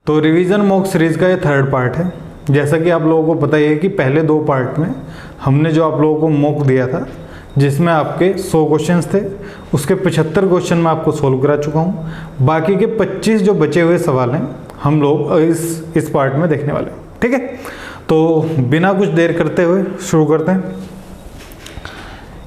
तो revision mock series का ये थर्ड पार्ट है। जैसा कि आप लोगों को पता ही है कि पहले दो पार्ट में हमने जो आप लोगों को मॉक दिया था जिसमें आपके 100 क्वेश्चंस थे, उसके 75 क्वेश्चन मैं आपको सोल्व करा चुका हूँ। बाकी के 25 जो बचे हुए सवाल हैं हम लोग इस पार्ट में देखने वाले हैं। ठीक है, तो बिना कुछ देर करते हुए शुरू करते हैं।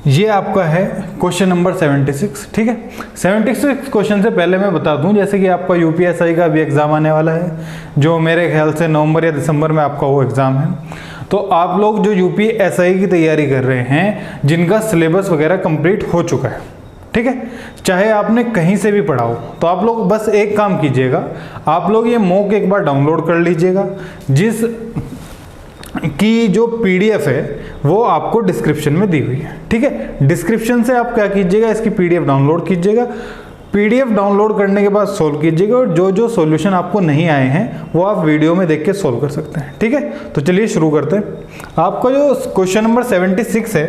ये आपका है क्वेश्चन नंबर 76। ठीक है, 76 क्वेश्चन से पहले मैं बता दूं, जैसे कि आपका यूपीएसआई का भी एग्ज़ाम आने वाला है, जो मेरे ख्याल से नवंबर या दिसंबर में आपका वो एग्ज़ाम है। तो आप लोग जो यूपीएसआई की तैयारी कर रहे हैं, जिनका सिलेबस वगैरह कंप्लीट हो चुका है, ठीक है, चाहे आपने कहीं से भी पढ़ा हो, तो आप लोग बस एक काम कीजिएगा, आप लोग ये मॉक एक बार डाउनलोड कर लीजिएगा, जिस की जो पीडीएफ है वो आपको डिस्क्रिप्शन में दी हुई है। ठीक है, डिस्क्रिप्शन से आप क्या कीजिएगा, इसकी पीडीएफ डाउनलोड कीजिएगा। पीडीएफ डाउनलोड करने के बाद सोल्व कीजिएगा, और जो जो सॉल्यूशन आपको नहीं आए हैं वो आप वीडियो में देख के सोल्व कर सकते हैं। ठीक है, तो चलिए शुरू करते हैं। आपका जो क्वेश्चन नंबर 76 है,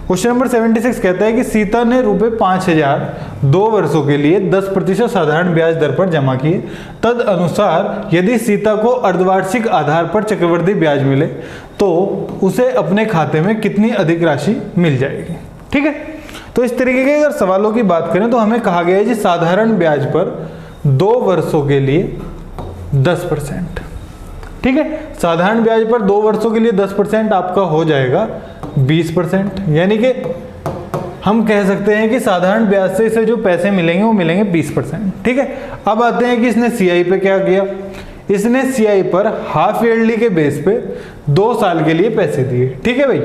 क्वेश्चन नंबर 76 कहता है कि सीता ने ₹5000 2 वर्षों के लिए 10% साधारण ब्याज दर पर जमा किए। तद अनुसार यदि सीता को अर्धवार्षिक आधार पर चक्रवृद्धि ब्याज मिले तो उसे अपने खाते में कितनी अधिक राशि मिल जाएगी। ठीक है, तो इस तरीके के अगर सवालों की बात करें तो हमें कहा गया है कि साधारण ब्याज पर 2 वर्षों के लिए 10%। ठीक है, साधारण ब्याज पर 2 वर्षों के लिए 10% आपका हो जाएगा 20%, यानी कि हम कह सकते हैं कि साधारण ब्याज से इसे जो पैसे मिलेंगे वो मिलेंगे 20%। ठीक है, अब आते हैं कि इसने सीआई पे क्या किया। इसने सीआई पर हाफ ईयरली के बेस पे 2 साल के लिए पैसे दिए। ठीक है भाई,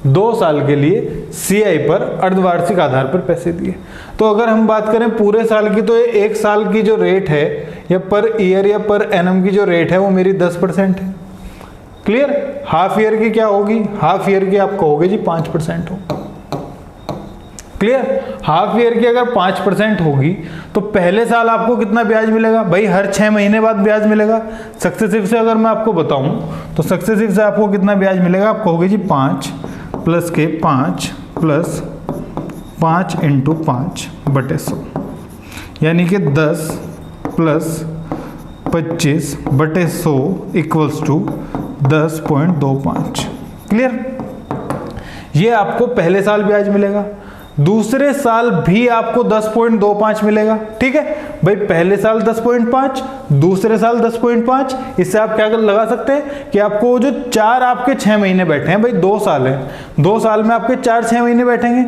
2 साल के लिए सीआई पर अर्धवार्षिक आधार पर पैसे दिए। तो अगर हम बात करें पूरे साल की, तो ये 1 साल की जो रेट है या पर ईयर या पर एनम की जो रेट है वो मेरी 10% है। क्लियर, हाफ ईयर की क्या होगी, हाफ ईयर की आप कहोगे जी 5% हो। क्लियर, हाफ ईयर की अगर 5% होगी तो पहले साल आपको कितना ब्याज मिलेगा भाई, हर 6 महीने बाद ब्याज मिलेगा। सक्सेसिव से अगर मैं आपको बताऊं तो सक्सेसिव से आपको कितना ब्याज मिलेगा, आप कहोगे जी 5 प्लस के 5 प्लस 5 इंटू 5/100, यानी कि 10 प्लस 25/100 इक्वल्स टू 10.25। क्लियर, ये आपको पहले साल ब्याज मिलेगा। दूसरे साल भी आपको 10.25 मिलेगा। ठीक है भाई, पहले साल 10.5, दूसरे साल 10.5। इससे आप क्या लगा सकते हैं कि आपको जो 4 आपके 6 महीने बैठे हैं भाई, 2 साल है, 2 साल में आपके 4-6 महीने बैठेंगे।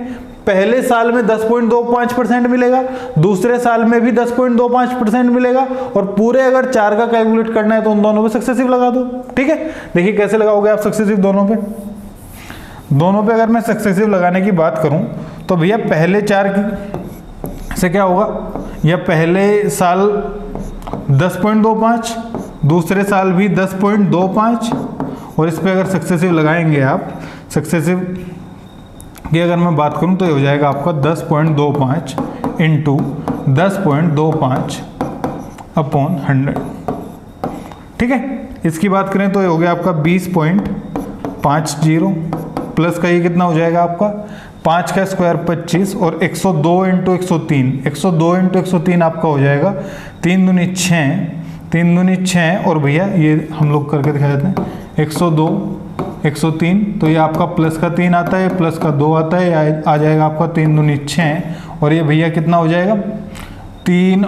पहले साल में 10.25% मिलेगा, दूसरे साल में भी 10.25% मिलेगा, और पूरे अगर 4 का कैलकुलेट करना है तो उन दोनों पे सक्सेसिव लगा दो। ठीक है, देखिए कैसे लगाओगे आप सक्सेसिव दोनों पे। अगर मैं सक्सेसिव लगाने की बात करूं तो भैया पहले 4 की से क्या होगा, या पहले साल 10.25, दूसरे साल भी 10.25, और इस पे अगर सक्सेसिव लगाएंगे आप, सक्सेसिव की अगर मैं बात करूं तो ये हो जाएगा आपका 10.25 इंटू 10.25 अपॉन 100। ठीक है, इसकी बात करें तो ये हो गया आपका 20.50, प्लस का ये कितना हो जाएगा आपका 5 का स्क्वायर 25, और 102 इंटू 103, 102 इंटू 103 आपका हो जाएगा 3 दूनी 6, 3 दूनी 6, और भैया ये हम लोग करके दिखा देते हैं 102 103, तो ये आपका प्लस का 3 आता है, प्लस का 2 आता है, आ जाएगा आपका 3 दूनी 6, और ये भैया कितना हो जाएगा 3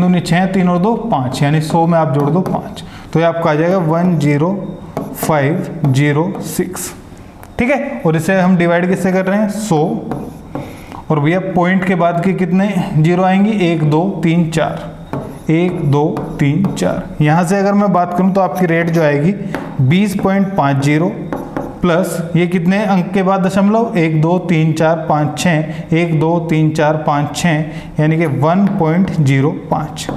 दूनी 6, 3 और 2 5, यानी 100 में आप जोड़ दो 5, तो ये आपका आ जाएगा 10506। ठीक है, और इसे हम डिवाइड किससे कर रहे हैं 100, और भैया पॉइंट के बाद के कितने जीरो आएंगी 1 2 3 4, 1 2 3 4। यहाँ से अगर मैं बात करूँ तो आपकी रेट जो आएगी 20.50 प्लस ये कितने अंक के बाद दशमलव 1 2 3 4 5 6, 1 2 3 4 5 6, यानी कि 1.05,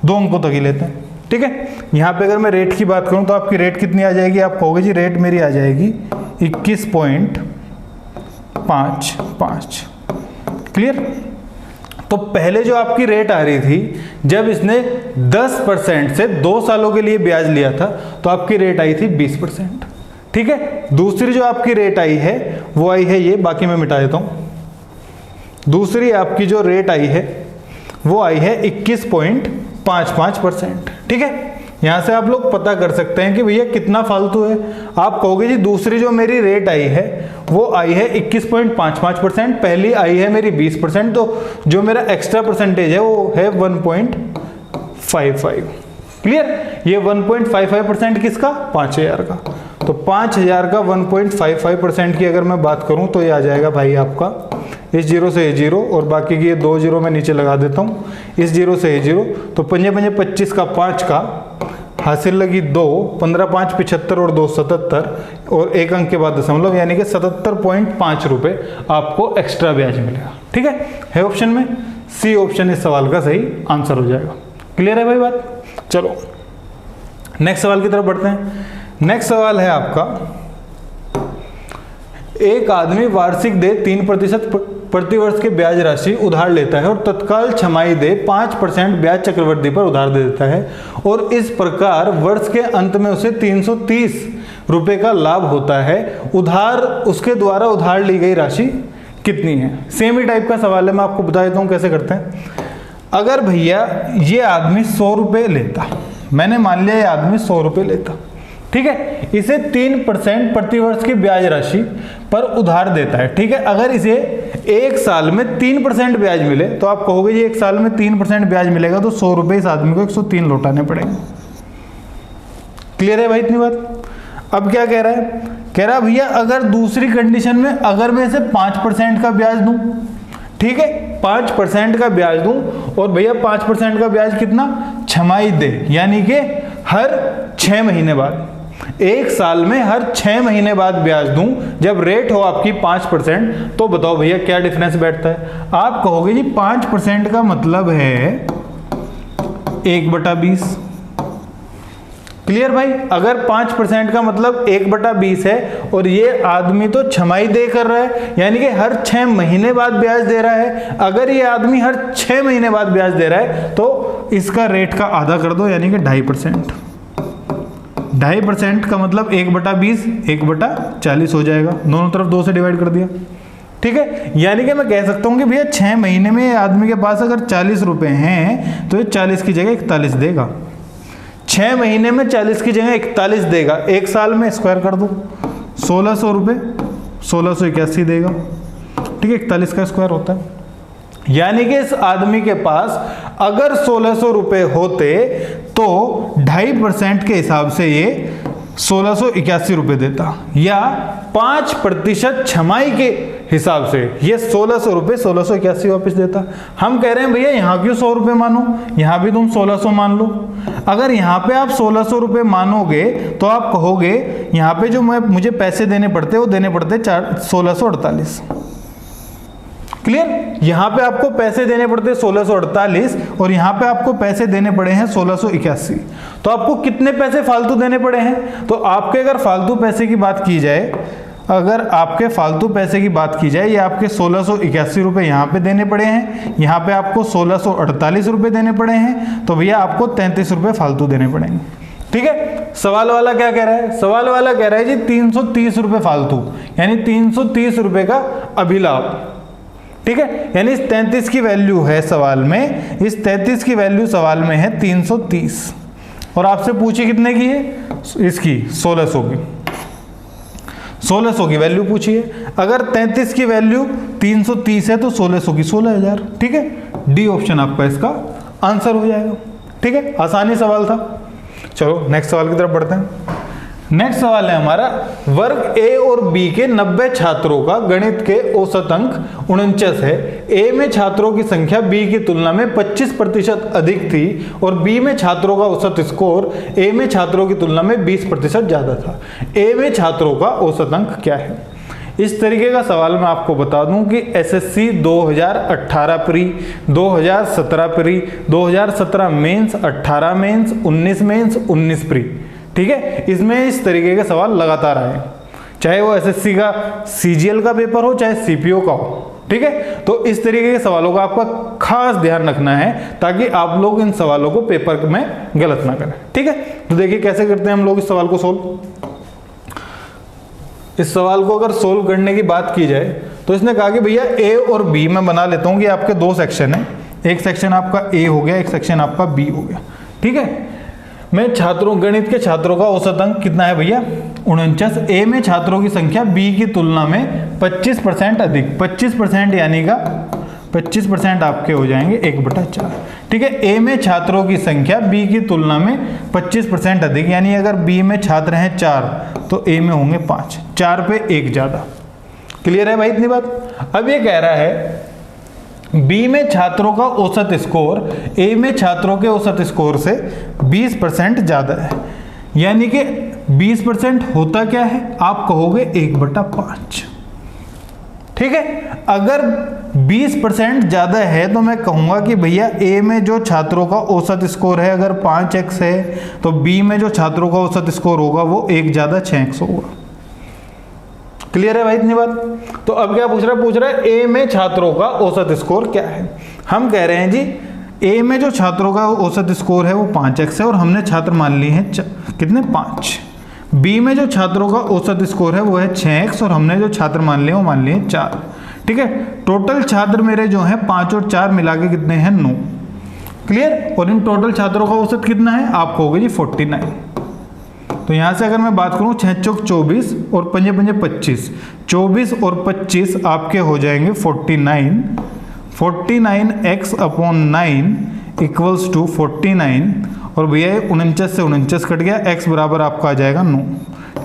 2 अंकों तक ही लेते हैं। ठीक है, यहाँ पे अगर मैं रेट की बात करूँ तो आपकी रेट कितनी आ जाएगी, आप कहोगे जी रेट मेरी आ जाएगी 21.55। क्लियर, तो पहले जो आपकी रेट आ रही थी, जब इसने 10% से 2 सालों के लिए ब्याज लिया था तो आपकी रेट आई थी 20%। ठीक है, दूसरी जो आपकी रेट आई है वो आई है ये, बाकी मैं मिटा देता हूं। दूसरी आपकी जो रेट आई है वो आई है 21.55%। ठीक है, यहाँ से आप लोग पता कर सकते हैं कि भैया कितना फालतू है। आप कहोगे जी दूसरी जो मेरी रेट आई है वो आई है 21.55%, पहली आई है मेरी 20%, तो जो मेरा एक्स्ट्रा परसेंटेज है वो है 1.55। क्लियर? ये 1.55% किसका? 5000 का। तो 5000 का 1.55% की अगर मैं बात करूं तो ये आ जाएगा भाई आपका इस जीरो से ये जीरो और बाकी की ये 2 जीरो मैं नीचे लगा देता हूं, इस जीरो से ये जीरो, तो 5 5 25 का 5 का हासिल लगी 2, 15 5 75 और 2 77 और एक अंक के बाद दशमलव, यानी कि 77.5 रुपए आपको एक्स्ट्रा ब्याज मिलेगा। ठीक है ऑप्शन में सी ऑप्शन इस सवाल का सही आंसर हो जाएगा। क्लियर है भाई बात? चलो नेक्स्ट सवाल की तरफ बढ़ते हैं। नेक्स्ट सवाल है आपका, एक आदमी वार्षिक दे 3% प्रतिवर्ष के ब्याज राशि उधार लेता है और तत्काल छमाही दे 5% ब्याज चक्रवृद्धि पर उधार दे देता है और इस प्रकार वर्ष के अंत में उसे 330 रुपए का लाभ होता है। उधार उसके द्वारा उधार ली गई राशि कितनी है? सेम ही टाइप का सवाल है, मैं आपको बता देता हूँ कैसे करते हैं। अगर भैया ये आदमी 100 रुपये लेता, मैंने मान लिया ये आदमी 100 रुपये लेता, ठीक है, इसे 3% प्रतिवर्ष की ब्याज राशि पर उधार देता है। ठीक है, अगर इसे एक साल में 3% ब्याज मिले तो आप कहोगे जी एक साल में 3% ब्याज मिलेगा तो 100 रुपये इस आदमी को 103 लौटाने पड़ेंगे। क्लियर है भाई इतनी बात? अब क्या कह रहा है? कह रहा भैया अगर दूसरी कंडीशन में अगर मैं इसे 5% का ब्याज दूं, ठीक है, 5% का ब्याज दूं और भैया 5% का ब्याज कितना? छमाही दे, यानी कि हर 6 महीने बाद, एक साल में हर 6 महीने बाद ब्याज दूं, जब रेट हो आपकी 5%, तो बताओ भैया क्या डिफरेंस बैठता है? आप कहोगे जी 5% का मतलब है 1/20। क्लियर भाई? अगर 5% का मतलब 1/20 है और ये आदमी तो छमाही दे कर रहा है, यानी कि हर 6 महीने बाद ब्याज दे रहा है। अगर ये आदमी हर 6 महीने बाद ब्याज दे रहा है तो इसका रेट का आधा कर दो, यानी कि 2.5%। 2.5% का मतलब 1/20 1/40 हो जाएगा, दोनों तरफ 2 से डिवाइड कर दिया। ठीक है, यानी कि मैं कह सकता हूं कि भैया 6 महीने में आदमी के पास अगर 40 रुपए हैं तो ये 40 की जगह 41 देगा। 6 महीने में 40 की जगह 41 देगा, एक साल में स्क्वायर कर दो 1600 रुपये, 1681 देगा। ठीक है, 41 का स्क्वायर होता है, यानी कि इस आदमी के पास अगर 1600 रुपये होते तो 2.5% के हिसाब से ये 1681 रुपये देता, या 5% छमाही के हिसाब से ये 1600 रुपये 1681 वापस देता। हम कह रहे हैं भैया यहाँ क्यों 100 रुपये मानो, यहाँ भी तुम 1600 मान लो। अगर यहाँ पे आप 1600 रुपये मानोगे तो आप कहोगे यहाँ पे जो मुझे पैसे देने पड़ते वो देने पड़ते 1648। क्लियर? यहाँ पे आपको पैसे देने पड़ते 1648 और यहाँ पे आपको पैसे देने पड़े हैं 1681। तो आपको कितने पैसे फालतू देने पड़े हैं? तो आपके अगर फालतू पैसे की बात की जाए, अगर आपके फालतू पैसे की बात की जाए, ये आपके 1681 रुपये यहाँ पे देने पड़े हैं, यहाँ पे आपको 1648 रुपये देने पड़े हैं, तो भैया आपको 33 रुपये फालतू देने पड़ेंगे। ठीक है, सवाल वाला क्या कह रहा है? सवाल वाला कह रहा है जी 330 रुपये फालतू, यानी 330 रुपये का अभिलाभ। ठीक है, यानी इस 33 की वैल्यू है सवाल में, इस 33 की वैल्यू सवाल में है 330 और आपसे पूछी कितने की है? इसकी 1600 की, 1600 की वैल्यू पूछी है। अगर 33 की वैल्यू 330 है तो 1600 की 16000। ठीक है, डी ऑप्शन आपका इसका आंसर हो जाएगा। ठीक है, आसानी सवाल था। चलो नेक्स्ट सवाल की तरफ बढ़ते हैं। नेक्स्ट सवाल है हमारा, वर्ग ए और बी के 90 छात्रों का गणित के औसत अंक 49 है। ए में छात्रों की संख्या बी की तुलना में 25% अधिक थी और बी में छात्रों का औसत स्कोर ए में छात्रों की तुलना में 20% ज्यादा था। ए में छात्रों का औसत अंक क्या है? इस तरीके का सवाल मैं आपको बता दूं कि SSC 2018 pre, 2017 pre, 2017 mains, 18 mains, 19 mains, 19 pre, ठीक है, इसमें इस तरीके के सवाल लगातार आए, चाहे वो एसएससी का सीजीएल का पेपर हो चाहे सीपीओ का हो। ठीक है, तो इस तरीके के सवालों का आपका खास ध्यान रखना है ताकि आप लोग इन सवालों को पेपर में गलत ना करें। ठीक है, तो देखिए कैसे करते हैं हम लोग इस सवाल को सोल्व। इस सवाल को अगर सोल्व करने की बात की जाए तो इसने कहा कि भैया ए और बी में बना लेता हूं कि आपके 2 सेक्शन है, एक सेक्शन आपका ए हो गया, एक सेक्शन आपका बी हो गया। ठीक है, में छात्रों, गणित के छात्रों का औसत अंक कितना है भैया 49। ए में छात्रों की संख्या बी की तुलना में 25% अधिक, 25% यानी का 25% आपके हो जाएंगे 1/4। ठीक है, ए में छात्रों की संख्या बी की तुलना में 25% अधिक, यानी अगर बी में छात्र हैं 4 तो ए में होंगे 5, 4 पे 1 ज्यादा। क्लियर है भाई इतनी बात। अब ये कह रहा है बी में छात्रों का औसत स्कोर ए में छात्रों के औसत स्कोर से 20% ज्यादा है, यानी कि 20% होता क्या है, आप कहोगे 1/5। ठीक है, अगर 20% ज्यादा है तो मैं कहूंगा कि भैया ए में जो छात्रों का औसत स्कोर है अगर 5x है तो बी में जो छात्रों का औसत स्कोर होगा वो 1 ज्यादा 6x होगा। क्लियर है भाई इतनी बात। तो अब क्या पूछ रहा है ए में छात्रों का औसत स्कोर क्या है। हम कह रहे हैं जी ए में जो छात्रों का औसत स्कोर है वो 5x है और हमने छात्र मान लिए हैं कितने 5। बी में जो छात्रों का औसत स्कोर है वो है 6x और हमने जो छात्र मान लिए वो मान लिए 4। ठीक है, टोटल छात्र मेरे जो हैं 5 और 4 मिला के कितने हैं 9। क्लियर, और इन टोटल छात्रों का औसत कितना है, आप कहोगे जी 49। तो यहां से अगर मैं बात करूं 6 चौक 24 और 5 5 25, 24 और 25 आपके हो जाएंगे 49। 49x/9 इक्वल्स टू 49 और भैया 49 से 49 कट गया, x बराबर आपका आ जाएगा 9।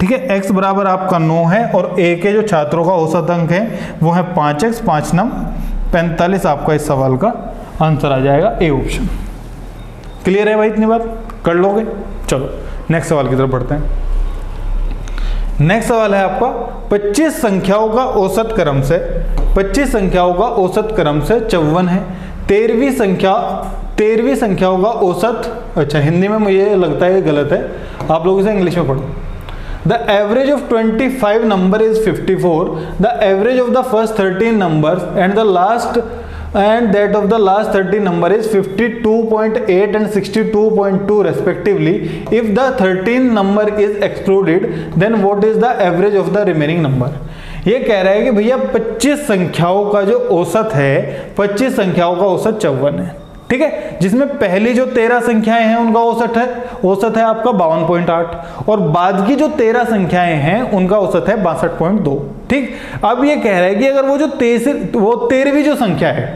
ठीक है, x बराबर आपका 9 है और ए के जो छात्रों का औसत अंक है वो है 5x, 5 9 45 आपका इस सवाल का आंसर आ जाएगा ए ऑप्शन। क्लियर है भाई इतनी बात, कर लोगे। चलो नेक्स्ट सवाल की तरफ बढ़ते हैं। नेक्स्ट सवाल है आपका 25 संख्याओं का औसत क्रम से 25 संख्याओं का औसत क्रम से 54 है। 13वीं संख्याओं का औसत, अच्छा हिंदी में मुझे लगता है ये गलत है, आप लोग इसे इंग्लिश में पढ़ो। The average of 25 number is 54. The average of the first 13 numbers and that of the last 13 number is 52.8 and 62.2 respectively. If the 13th number is excluded, then what is the average of the remaining number? ये कह रहा है कि भैया 25 संख्याओं का जो औसत है, 25 संख्याओं का औसत 54 है। ठीक है, जिसमें पहली जो 13 संख्याएं हैं उनका औसत है आपका 52.8 और बाद की जो 13 संख्याएं हैं उनका औसत है 62.2। ठीक, अब ये कह रहा है कि अगर वो जो 13वीं जो संख्या है,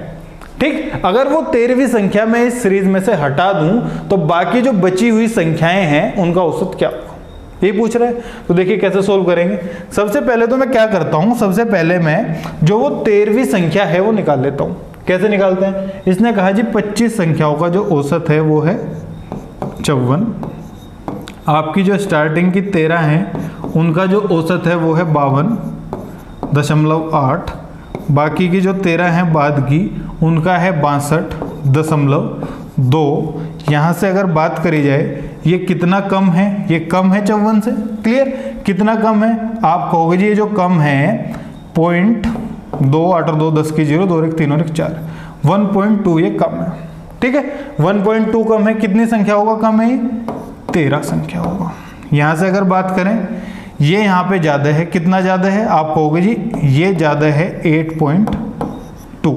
ठीक, अगर वो 13वीं संख्या में इस सीरीज में से हटा दूं तो बाकी जो बची हुई संख्याएं हैं उनका औसत क्या होगा, ये पूछ रहे हैं। तो देखिए कैसे सोल्व करेंगे। सबसे पहले तो मैं क्या करता हूं, सबसे पहले मैं जो वो 13वीं संख्या है वो निकाल लेता हूं। कैसे निकालते हैं, इसने कहा जी 25 संख्याओं का जो औसत है वो है 54। आपकी जो स्टार्टिंग की 13 हैं उनका जो औसत है वो है 52.8। बाकी की जो 13 हैं बाद की उनका है 62.2। यहाँ से अगर बात करी जाए ये कितना कम है, ये कम है 54 से। क्लियर, कितना कम है, आप कहोगे जी ये जो कम है 0.2 8 और 2 10 की 0 2 1 3 और 1 4, 1.2 ये कम है। ठीक है, 1.2 कम है, कितनी संख्या होगा कम है, 13 संख्या होगा। यहाँ से अगर बात करें ये यहाँ पे ज्यादा है, कितना ज्यादा है, आप कहोगे जी ये ज्यादा है 8.2।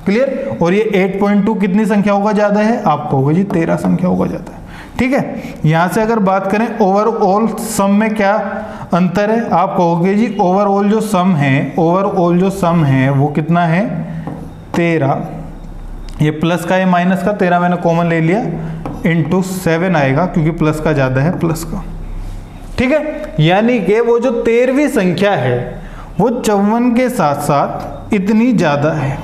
क्लियर, और ये 8.2 कितनी संख्याओं का ज्यादा है, आप कहोगे जी 13 संख्याओं का ज्यादा है। ठीक है, यहां से अगर बात करें ओवरऑल सम में क्या अंतर है, आप कहोगे जी ओवरऑल जो सम है वो कितना है 13। ये प्लस का ये माइनस का 13 मैंने कॉमन ले लिया इंटू 7 आएगा क्योंकि प्लस का ज्यादा है प्लस का। ठीक है, यानी कि वो जो 13वीं संख्या है वो 54 के साथ साथ इतनी ज्यादा है।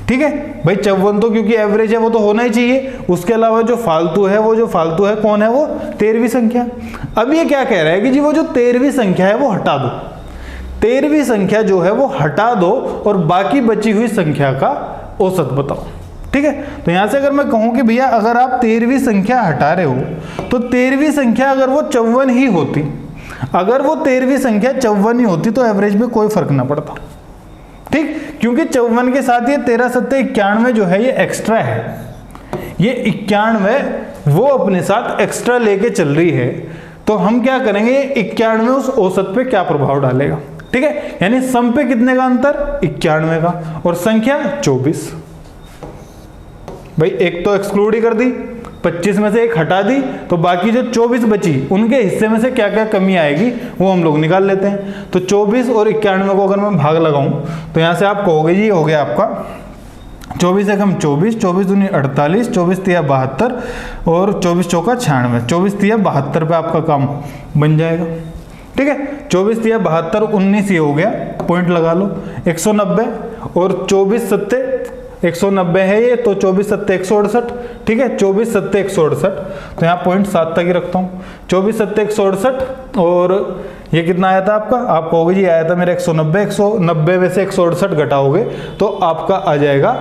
ठीक है भाई, 54 तो क्योंकि एवरेज है वो तो होना ही चाहिए, उसके अलावा जो फालतू है कौन है, वो 13वीं संख्या। अब ये क्या कह रहा है कि जी वो जो 13वीं संख्या है वो हटा दो, 13वीं संख्या जो है वो हटा दो और बाकी बची हुई संख्या का औसत बताओ। ठीक है, तो यहां से अगर मैं कहूं कि भैया अगर आप 13वीं संख्या हटा रहे हो तो 13वीं संख्या अगर वो 54 ही होती, अगर वो 13वीं संख्या 54 ही होती तो एवरेज में कोई फर्क ना पड़ता। ठीक, क्योंकि 54 के साथ ये 13 7 91 जो है ये एक्स्ट्रा है, ये 91 वो अपने साथ एक्स्ट्रा लेके चल रही है। तो हम क्या करेंगे, 91 उस औसत पे क्या प्रभाव डालेगा। ठीक है, यानी सम पे कितने का अंतर, 91 का, और संख्या 24। भाई एक तो एक्सक्लूड ही कर दी, 25 में से एक हटा दी तो बाकी जो 24 बची उनके हिस्से में से क्या क्या कमी आएगी वो हम लोग निकाल लेते हैं। तो 24 और 91 को अगर मैं भाग लगाऊं तो यहाँ से आप कहोगे जी हो गया आपका 24 एक हम 24, 24 दूनी 48, 24 तिया 72 और 24 चौका 96, 24 तिया 72 पे आपका काम बन जाएगा। ठीक है, 24 तिया 72, 19 ये हो गया, पॉइंट लगा लो 190 और 24 सत्ते 190 है ये, तो 24 सत्ते 168। ठीक है, 24 सत्ते 168, तो यहाँ पॉइंट 7 तक ही रखता हूँ। 24 सत्ते 168 और ये कितना आया था आपका, आप कहोगे जी आया था मेरा 190, 190 में से 168 घटाओगे तो आपका आ जाएगा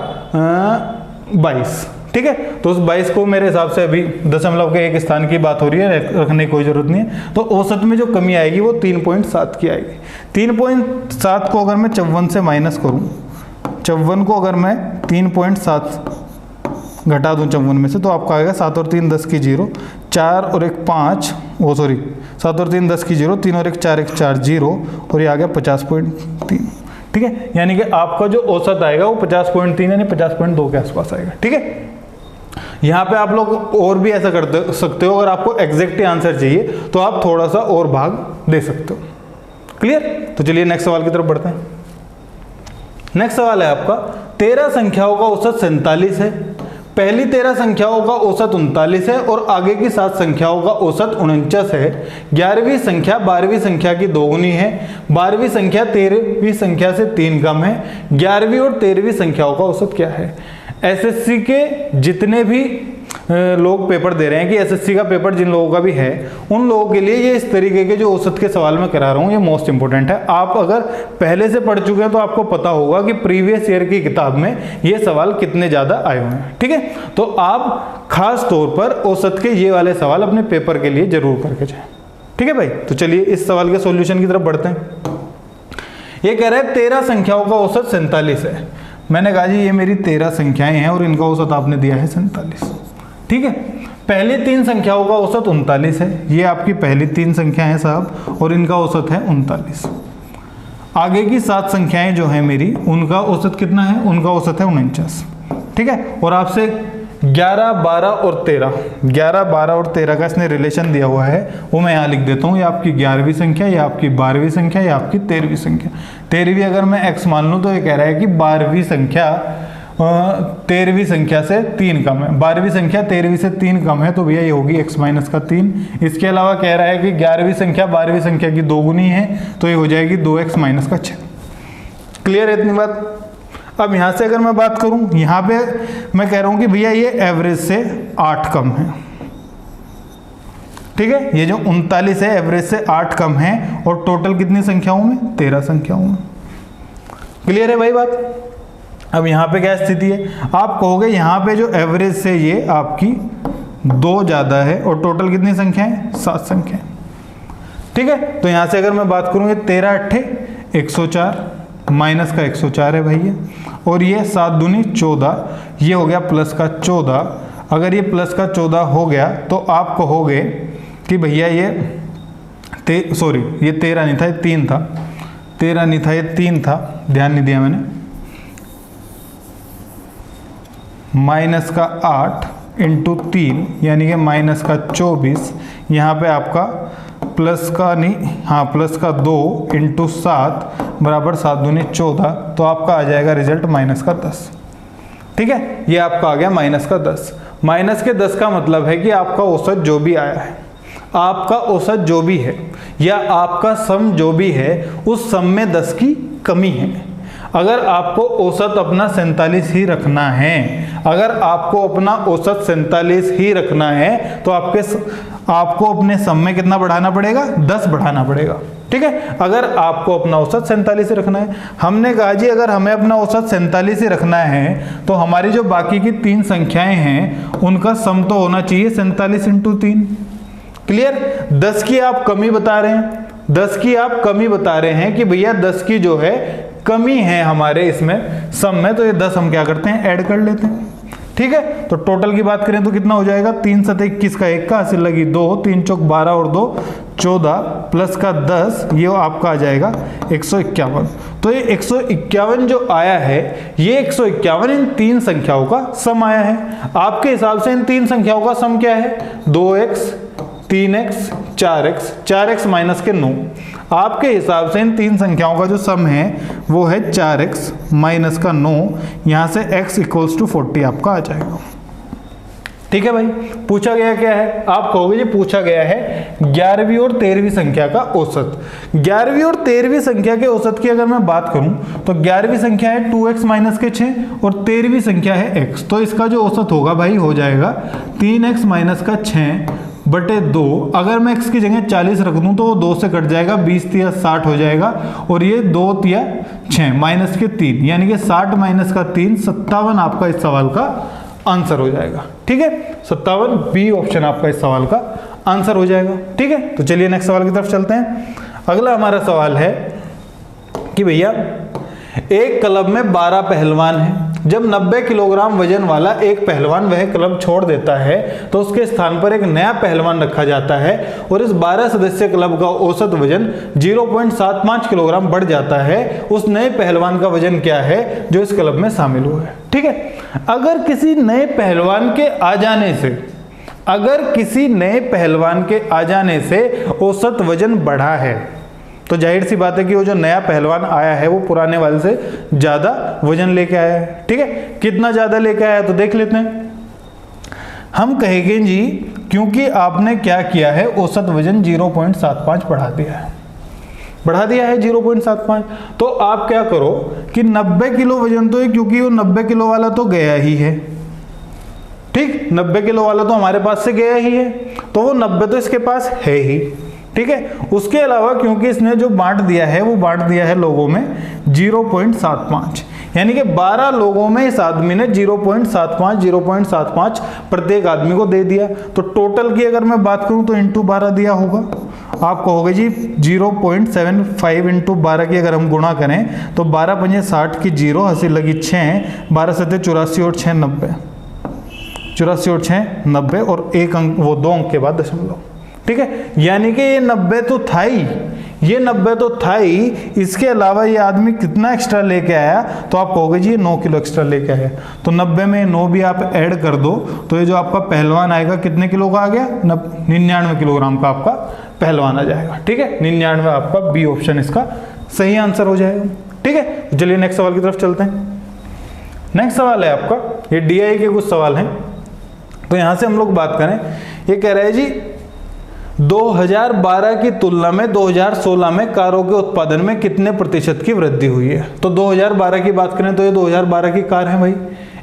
22। ठीक है, तो उस 22 को मेरे हिसाब से अभी दशमलव के एक स्थान की बात हो रही है, रखने की कोई जरूरत नहीं है। तो औसत में जो कमी आएगी वो 3.7 की आएगी। 3.7 को अगर मैं 54 से माइनस करूं, 54 को अगर मैं 3.7 घटा दूं 54 में से, तो आपका आएगा 7 और 3 10 की 0, 4 और 1 5, 7 और 3 10 की 0, 3 और 1 4, 1 4 0 और ये आ गया 50.3। ठीक है, यानी कि आपका जो औसत आएगा वो 50.3 यानी 50.2 के आसपास आएगा। ठीक है, यहाँ पे आप लोग और भी ऐसा कर सकते हो, अगर आपको एग्जैक्ट आंसर चाहिए तो आप थोड़ा सा और भाग दे सकते हो। क्लियर? तो चलिए नेक्स्ट सवाल की तरफ बढ़ते हैं। नेक्स्ट सवाल है आपका 13 संख्याओं का औसत 47 है, पहली 13 संख्याओं का औसत 39 है और आगे की 7 संख्याओं का औसत 49 है। 11वीं संख्या 12वीं संख्या की दोगुनी है, 12वीं संख्या 13वीं संख्या से 3 कम है। 11वीं और 13वीं संख्याओं का औसत क्या है? एसएससी के जितने भी लोग पेपर दे रहे हैं कि एसएससी का पेपर जिन लोगों का भी है उन लोगों के लिए ये इस तरीके के जो औसत के सवाल मैं करा रहा हूँ ये मोस्ट इंपोर्टेंट है। आप अगर पहले से पढ़ चुके हैं तो आपको पता होगा कि प्रीवियस ईयर की किताब में ये सवाल कितने ज़्यादा आए हुए हैं। ठीक है, तो आप खास तौर पर औसत के ये वाले सवाल अपने पेपर के लिए जरूर करके जाएं। ठीक है भाई, तो चलिए इस सवाल के सॉल्यूशन की तरफ बढ़ते हैं। ये कह रहा है 13 संख्याओं का औसत 47 है। मैंने कहा जी ये मेरी 13 संख्याएं हैं और इनका औसत आपने दिया है 47। ठीक है, पहली 3 संख्याओं का औसत 39 है, ये आपकी पहली 3 संख्या है साहब और इनका औसत है 39। आगे की 7 संख्याएं जो है मेरी उनका औसत कितना है? उनका औसत है 49। ठीक है, और आपसे 11, 12 और 13, 11, 12 और 13 का इसने रिलेशन दिया हुआ है, वो मैं यहाँ लिख देता हूँ। ये आपकी 11वीं संख्या, ये आपकी 12वीं संख्या, ये आपकी 13वीं संख्या। 13वीं अगर मैं x मान लूँ तो ये कह रहा है कि 12वीं संख्या 13वीं संख्या से 3 कम है। 12वीं संख्या 13वीं से 3 कम है तो भैया ये होगी x माइनस का 3। इसके अलावा कह रहा है कि 11वीं संख्या 12वीं संख्या की दोगुनी है तो ये हो जाएगी 2x माइनस का 6। क्लियर है इतनी बात? अब यहाँ से अगर मैं बात करूँ, यहाँ पे मैं कह रहा हूँ कि भैया ये एवरेज से 8 कम है। ठीक है, ये जो 39 है एवरेज से 8 कम है और टोटल कितनी संख्याओं में? 13 संख्याओं में। क्लियर है भाई बात? अब यहाँ पे क्या स्थिति है? आप कहोगे यहाँ पे जो एवरेज से ये आपकी 2 ज़्यादा है और टोटल कितनी संख्या है? 7 संख्या है। ठीक है, तो यहाँ से अगर मैं बात करूँ ये 13 8 104 माइनस का 104 है भैया और ये 7 दूनी 14, ये हो गया प्लस का 14। अगर ये प्लस का 14 हो गया तो आप कहोगे कि भैया ये ये 13 नहीं था, ये 3 था। 13 नहीं था, ये 3 था, ध्यान नहीं दिया मैंने। माइनस का 8 इंटू 3 यानी कि माइनस का 24। यहाँ पे आपका प्लस का नहीं, हाँ प्लस का 2 इंटू 7 बराबर 7 दूनी 14, तो आपका आ जाएगा रिजल्ट माइनस का 10। ठीक है, ये आपका आ गया माइनस का 10। माइनस के 10 का मतलब है कि आपका औसत जो भी आया है, आपका औसत जो भी है या आपका सम जो भी है उस सम में 10 की कमी है। अगर आपको औसत अपना 47 ही रखना है, अगर आपको अपना औसत 47 ही रखना है तो आपको अपने सम में कितना बढ़ाना पड़ेगा? 10 बढ़ाना पड़ेगा। ठीक है, अगर आपको अपना औसत 47 ही रखना है। हमने कहा जी अगर हमें अपना औसत 47 ही रखना है तो हमारी जो बाकी की 3 संख्याएं हैं उनका सम तो होना चाहिए 47 इंटू 3। क्लियर? 10 की आप कमी बता रहे हैं, 10 की आप कमी बता रहे हैं कि भैया 10 की जो है कमी है हमारे इसमें सम में, तो ये 10 हम क्या करते हैं? ऐड कर लेते हैं। ठीक है, तो टोटल की बात करें तो कितना हो जाएगा? 3 7 21 का 1 का हासिल लगी 2, 3 चौक 12 और 2 14 प्लस का 10, ये आपका आ जाएगा 151। तो ये 151 जो आया है, ये 151 इन तीन संख्याओं का सम आया है। आपके हिसाब से इन तीन संख्याओं का सम क्या है? 2x, 3x, 4x, 4x minus के 9। आपके हिसाब से इन तीन संख्याओं का जो सम है वो है 4x माइनस का 9। यहाँ से x इक्वल्स टू 40 आपका आ जाएगा। ठीक है भाई, पूछा गया क्या है? आप कहोगे जी पूछा गया है 11वीं और 13वीं संख्या का औसत। 11वीं और 13वीं संख्या के औसत की अगर मैं बात करूं तो 11वीं संख्या है 2x माइनस के 6 और 13वीं संख्या है x। तो इसका जो औसत होगा भाई हो जाएगा 3x माइनस का 6 बटे 2। अगर मैं x की जगह 40 रख दूं तो वो 2 से कट जाएगा, 20 तिया 60 हो जाएगा और ये 2 तिया 6 माइनस के 3, यानी कि 60 माइनस का 3 57 आपका इस सवाल का आंसर हो जाएगा। ठीक है, 57 बी ऑप्शन आपका इस सवाल का आंसर हो जाएगा। ठीक है, तो चलिए नेक्स्ट सवाल की तरफ चलते हैं। अगला हमारा सवाल है कि भैया एक क्लब में 12 पहलवान हैं। जब 90 किलोग्राम वजन वाला एक पहलवान वह क्लब छोड़ देता है तो उसके स्थान पर एक नया पहलवान रखा जाता है और इस 12 सदस्य क्लब का औसत वजन 0.75 किलोग्राम बढ़ जाता है। उस नए पहलवान का वजन क्या है जो इस क्लब में शामिल हुआ है? ठीक है, अगर किसी नए पहलवान के आ जाने से औसत वजन बढ़ा है तो जाहिर सी बात है कि वो जो नया पहलवान आया है वो पुराने वाले से ज्यादा वजन लेके आया है। ठीक है, कितना ज्यादा लेके आया है तो देख लेते हैं। हम कहेंगे जी क्योंकि आपने क्या किया है, औसत वजन 0.75 बढ़ा दिया है 0.75। तो आप क्या करो कि 90 किलो वजन तो है, क्योंकि वो 90 किलो वाला तो गया ही है। ठीक, 90 किलो वाला तो हमारे पास से गया ही है, तो वो 90 तो इसके पास है ही। ठीक है, उसके अलावा क्योंकि इसने जो बांट दिया है वो बांट दिया है लोगों में 0.75, यानी कि 12 लोगों में इस आदमी ने 0.75 प्रत्येक आदमी को दे दिया। तो टोटल की अगर मैं बात करूं तो इंटू 12 दिया होगा। आप कहोगे जी 0.75 इंटू 12 की अगर हम गुणा करें तो 12 पंजे 60 की 0 हंसी लगी 6, 12 सत्ते 84 और 6 90, 84 और 6 90 और एक अंक वो 2 अंक के बाद दशमलव। ठीक है, यानी कि ये 90 तो था ही, इसके अलावा ये आदमी कितना एक्स्ट्रा लेके आया? तो आप कहोगे जी ये 9 किलो एक्स्ट्रा लेके आया। तो 90 में 9 भी आप ऐड कर दो तो ये जो आपका पहलवान आएगा कितने किलो का आ गया? 99 किलोग्राम का आपका पहलवान आ जाएगा। ठीक है, 99 आपका बी ऑप्शन इसका सही आंसर हो जाएगा। ठीक है, चलिए नेक्स्ट सवाल की तरफ चलते हैं। नेक्स्ट सवाल है आपका, ये DI के कुछ सवाल हैं, तो यहां से हम लोग बात करें। ये कह रहा है जी 2012 की तुलना में 2016 में कारों के उत्पादन में कितने प्रतिशत की वृद्धि हुई है? तो 2012 की बात करें तो ये 2012 की कार है भाई,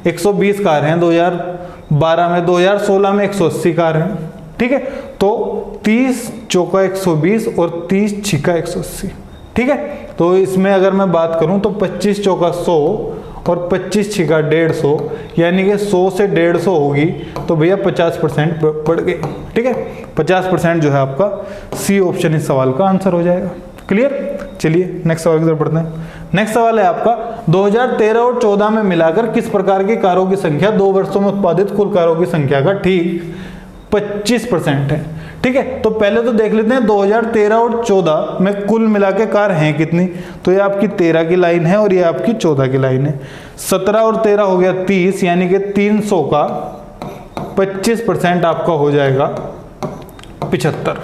120 कार हैं 2012 में, 2016 में 180 कार हैं। ठीक है, तो 30 चौका 120 और 30 छिका 180। ठीक है, तो इसमें अगर मैं बात करूं तो 25 चौका 100 और 25 छिका 150, यानी कि 100 से 150 होगी तो भैया 50% बढ़ गई। ठीक है, 50% जो है आपका सी ऑप्शन इस सवाल का आंसर हो जाएगा। क्लियर, चलिए नेक्स्ट सवाल की तरफ बढ़ते हैं। नेक्स्ट सवाल है आपका 2013 और 14 में मिलाकर किस प्रकार की कारों की संख्या 2 वर्षों में उत्पादित कुल कारों की संख्या का ठीक 25% है। ठीक है, तो पहले तो देख लेते हैं 2013 और 14 में कुल मिला के कार हैं कितनी। तो ये आपकी 13 की लाइन है और ये आपकी 14 की लाइन है। 17 और 13 हो गया 30, यानी कि 300 का 25% आपका हो जाएगा 75।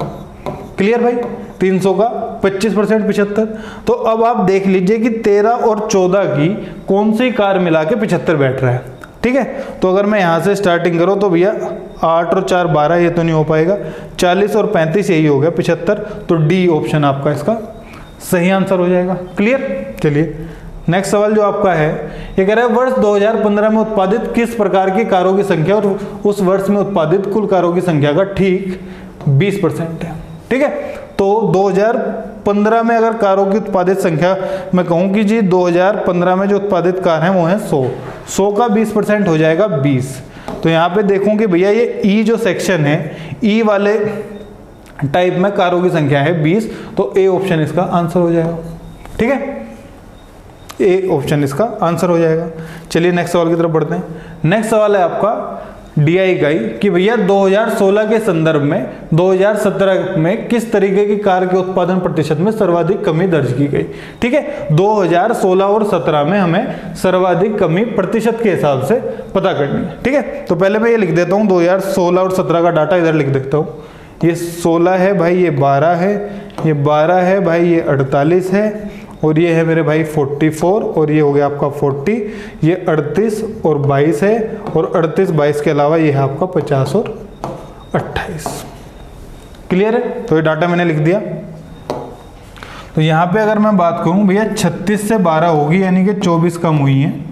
क्लियर भाई, 300 का 25% 75। तो अब आप देख लीजिए कि 13 और 14 की कौन सी कार मिला के 75 बैठ रहा है। ठीक है, तो अगर मैं यहां से स्टार्टिंग करूं तो भैया 8 और 4 12, ये तो नहीं हो पाएगा। 40 और 35 यही हो गया 75, तो डी ऑप्शन आपका इसका सही आंसर हो जाएगा। क्लियर, चलिए नेक्स्ट सवाल जो आपका है, ये कह रहा है वर्ष 2015 में उत्पादित किस प्रकार की कारों की संख्या और उस वर्ष में उत्पादित कुल कारों की संख्या का ठीक 20% है। ठीक है, तो 2015 में अगर कारों की उत्पादित संख्या मैं कहूँ कि जी 2015 में जो उत्पादित कार हैं वो है 100 का 20% हो जाएगा 20। तो यहाँ पे देखूँ कि भैया ये ई जो सेक्शन है, ई वाले टाइप में कारों की संख्या है 20, तो ए ऑप्शन इसका आंसर हो जाएगा। ठीक है, ए ऑप्शन इसका आंसर हो जाएगा। चलिए नेक्स्ट सवाल की तरफ बढ़ते हैं। नेक्स्ट सवाल है आपका DI इकाई कि भैया 2016 के संदर्भ में 2017 में किस तरीके की कार के उत्पादन प्रतिशत में सर्वाधिक कमी दर्ज की गई। ठीक है, 2016 और 17 में हमें सर्वाधिक कमी प्रतिशत के हिसाब से पता करनी है। ठीक है, तो पहले मैं ये लिख देता हूँ 2016 और 17 का डाटा इधर लिख देता हूँ। ये 16 है भाई, ये 12 है, ये 12 है भाई, ये 48 है, और ये है मेरे भाई 44, और ये हो गया आपका 40, ये 38 और 22 है, और 38 22 के अलावा ये है आपका 50 और 28। क्लियर है? तो ये डाटा मैंने लिख दिया। तो यहाँ पे अगर मैं बात करूँ भैया 36 से 12 होगी, यानी कि 24 कम हुई है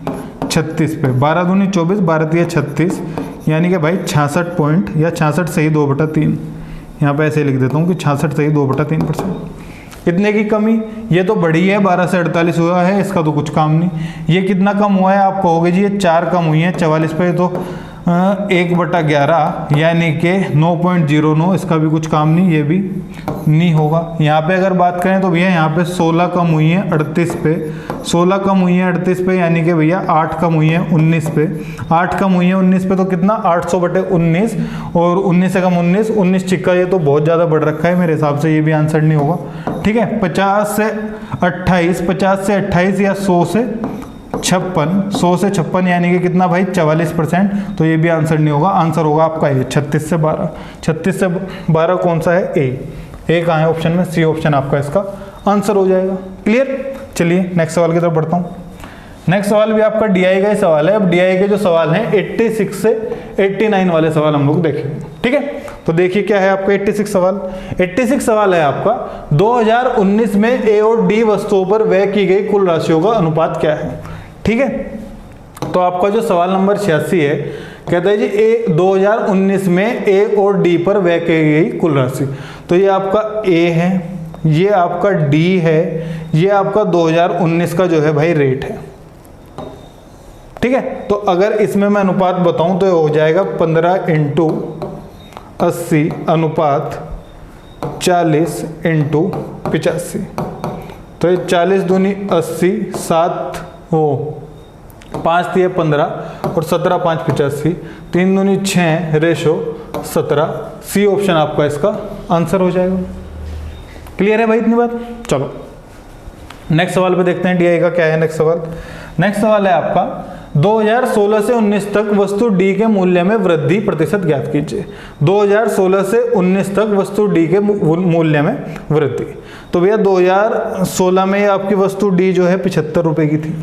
36 पे, 12 दूनी 24, 12 तिया 36, यानी कि भाई 66 पॉइंट या 66 सही 2/3। यहाँ पे ऐसे लिख देता हूँ कि 66 सही 2/3%। इतने की कमी, ये तो बढ़ी है, 12 से 48 हुआ है, इसका तो कुछ काम नहीं। ये कितना कम हुआ है आप कहोगे जी, ये 4 कम हुई है 44 पे, तो 1/11 यानी कि 9.09, इसका भी कुछ काम नहीं, ये भी नहीं होगा। यहाँ पे अगर बात करें तो भैया यहाँ पे 16 कम हुई है 38 पे, 16 कम हुई है 38 पे, यानी कि भैया 8 कम हुई है 19 पे, 8 कम हुई है 19 पे, तो कितना 800/19, और 19 से कम 19, 19 चिक्का, ये तो बहुत ज़्यादा बढ़ रखा है मेरे हिसाब से, ये भी आंसर नहीं होगा। ठीक है, 50 से 28, 50 से 28 या 100 से 56 यानी कि कितना भाई 44%, तो ये भी आंसर नहीं होगा। आंसर होगा आपका ये 36 से 12। 36 से 12 कौन सा है? ए कहाँ है ऑप्शन में? सी ऑप्शन आपका इसका आंसर हो जाएगा। क्लियर? चलिए नेक्स्ट सवाल की तरफ बढ़ता हूँ। नेक्स्ट सवाल भी आपका DI का ही सवाल है। अब DI के जो सवाल हैं 86 से 89 वाले सवाल हम लोग देखेंगे। ठीक है, तो देखिए क्या है आपका 86 सवाल। 86 सवाल है आपका, 2019 में A और D वस्तुओं पर व्यय की गई कुल राशियों का अनुपात क्या है। ठीक है, तो आपका जो सवाल नंबर 86 है, कहता है जी 2019 में A और D पर व्यय की गई कुल राशि। तो ये आपका A है, ये आपका D है, ये आपका 2019 का जो है भाई रेट है। ठीक है, तो अगर इसमें मैं अनुपात बताऊं तो ये हो जाएगा 15 × 80 अनुपात 40 × 85। तो ये 40 दूनी 80, 7 हो 5 दिए 15, और 17 5 85, 3 दूनी 6 रेशो 17। सी ऑप्शन आपका इसका आंसर हो जाएगा। क्लियर है भाई इतनी बात? चलो नेक्स्ट सवाल पे देखते हैं DI का क्या है। नेक्स्ट सवाल है आपका, 2016 से 19 तक वस्तु D के मूल्य में वृद्धि प्रतिशत ज्ञात कीजिए। 2016 से 19 तक वस्तु D के मूल्य में वृद्धि। तो भैया 2016 में आपकी वस्तु D जो है 75 रुपए की थी।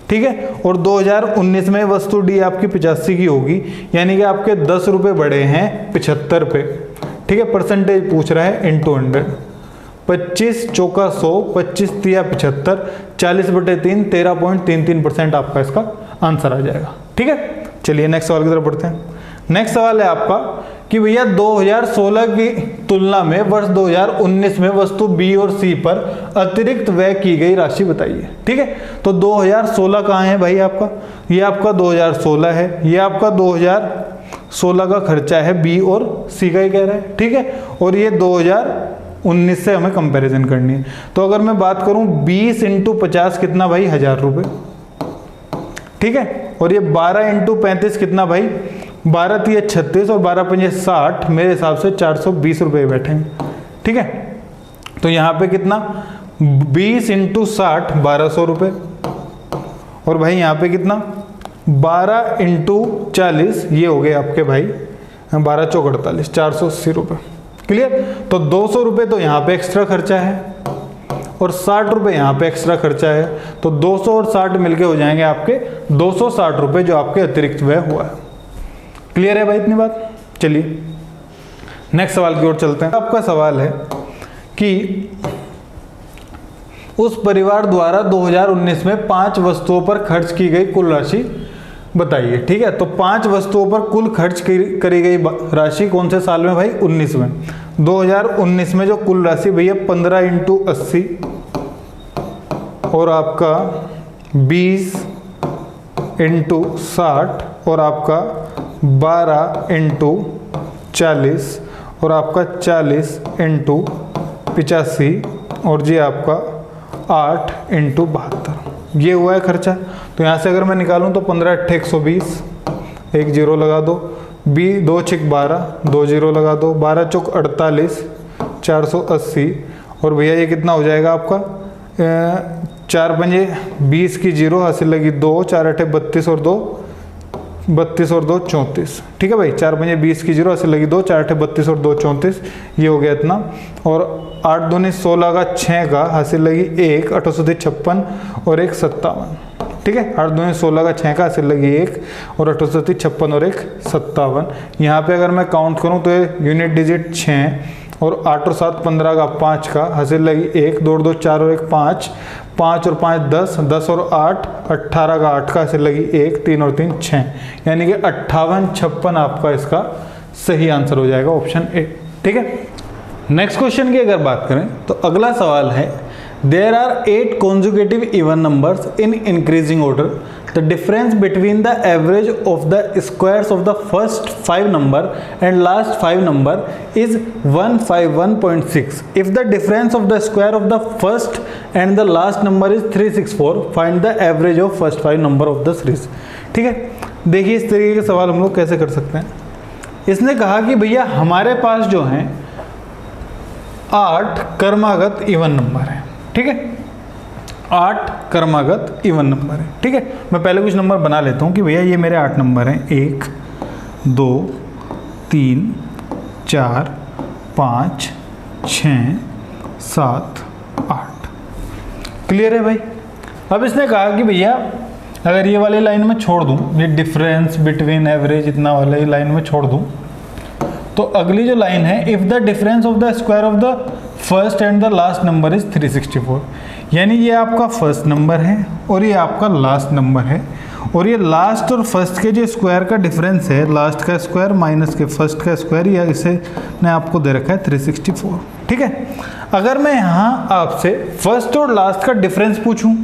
ठीक है, और 2019 में वस्तु D आपकी 85 की होगी, यानी कि आपके 10 रुपए बढ़े हैं 75 पे। ठीक है, परसेंटेज पूछ रहा है × 100। 25 चौका 100, 25 तिया 75, 40/3, 13.33% आपका इसका आंसर आ जाएगा। ठीक है, चलिए नेक्स्ट सवाल की तरफ बढ़ते हैं। नेक्स्ट सवाल है आपका कि भैया 2016 की तुलना में वर्ष 2019 में वस्तु B और C पर अतिरिक्त व्यय की गई राशि बताइए। ठीक है, तो 2016 कहाँ है भाई आपका? ये आपका 2016 है, ये आपका 2016 का खर्चा है B और C का ही कह रहा है। ठीक है, और ये 2019 से हमें कंपैरिजन करनी है। तो अगर मैं बात करूं 20 × 50 कितना भाई 1000 रुपये। ठीक है, और ये 12 × 35 कितना भाई 12 तिया 36, और 12 पंजे 60, मेरे हिसाब से 420 रुपये बैठेंगे। ठीक है, तो यहाँ पे कितना 20 × 60 1200 रुपये, और भाई यहाँ पे कितना 12 × 40, ये हो गए आपके भाई 12 चौक 48, 480 रुपये। क्लियर? तो 200 रुपये तो यहाँ पे एक्स्ट्रा खर्चा है, और 60 रुपये यहाँ पे एक्स्ट्रा खर्चा है। तो 200 और 60 मिलके हो जाएंगे आपके 260 रुपये जो आपके अतिरिक्त व्यय हुआ है। क्लियर है भाई इतनी बात? चलिए नेक्स्ट सवाल की ओर चलते हैं। आपका सवाल है कि उस परिवार द्वारा 2019 में 5 वस्तुओं पर खर्च की गई कुल राशि बताइए। ठीक है, तो 5 वस्तुओं पर कुल खर्च करी गई राशि कौन से साल में भाई? 19 में। 2019 में जो कुल राशि भैया 15 × 80, और आपका 20 × 60, और आपका 12 × 40, और आपका 40 × 85, और जी आपका 8 × 72, ये हुआ है खर्चा। तो यहाँ से अगर मैं निकालूं तो 15 × 8 120, एक जीरो लगा दो, 2 छिक 12, 2 जीरो लगा दो, 12 चौक 48, 480। और भैया ये कितना हो जाएगा आपका 4 पंजे 20 की जीरो, हासिल लगी 2, 4 अठे 32 और 2 34। ठीक है भाई, 4 पंजे 20 की जीरो, हासिल लगी 2, 4 अठे 32 और 2 34, ये हो गया इतना। और 8 दूनी 16 का 6 का, हासिल लगी 1, 8 56 और 1 57। ठीक है, 8 दूनी 16 का 6 का, हासिल लगी 1 और 8 56 और 1 57। यहाँ पे अगर मैं काउंट करूँ तो ये यूनिट डिजिट 6 और 8 और 7 15 का 5 का, हासिल लगी 1, 2 2 4 और 1 5, 5 और 5 10, 10 और 8 18 का 8 का, हासिल लगी 1, 3 और 3 6, यानी कि 58 56 आपका इसका सही आंसर हो जाएगा ऑप्शन ए। ठीक है, नेक्स्ट क्वेश्चन की अगर बात करें तो अगला सवाल है, there are 8 consecutive even numbers in increasing order. The difference between the average of the squares of the first 5 number and last 5 number is 151.6. If the difference of the square of the first and the last number is 364, find the average of first 5 number of the series. ठीक है, देखिए इस तरीके के सवाल हम लोग कैसे कर सकते हैं। इसने कहा कि भैया हमारे पास जो है 8 क्रमागत इवन नंबर है। ठीक है, 8 क्रमागत इवन नंबर है। ठीक है, मैं पहले कुछ नंबर बना लेता हूँ कि भैया ये मेरे 8 नंबर हैं, 1 2 3 4 5 6 7 8। क्लियर है भाई। अब इसने कहा कि भैया अगर ये वाली लाइन में छोड़ दूँ, ये डिफरेंस बिटवीन एवरेज इतना वाली लाइन में छोड़ दूँ, तो अगली जो लाइन है, if the difference of the square of the first and the last number is 364, यानी ये आपका फर्स्ट नंबर है और ये आपका लास्ट नंबर है, और ये लास्ट और फर्स्ट के जो स्क्वायर का डिफरेंस है, लास्ट का स्क्वायर माइनस के फर्स्ट का स्क्वायर, या इसे ने आपको दे रखा है 364। ठीक है, अगर मैं यहाँ आपसे फर्स्ट और लास्ट का डिफरेंस पूछूं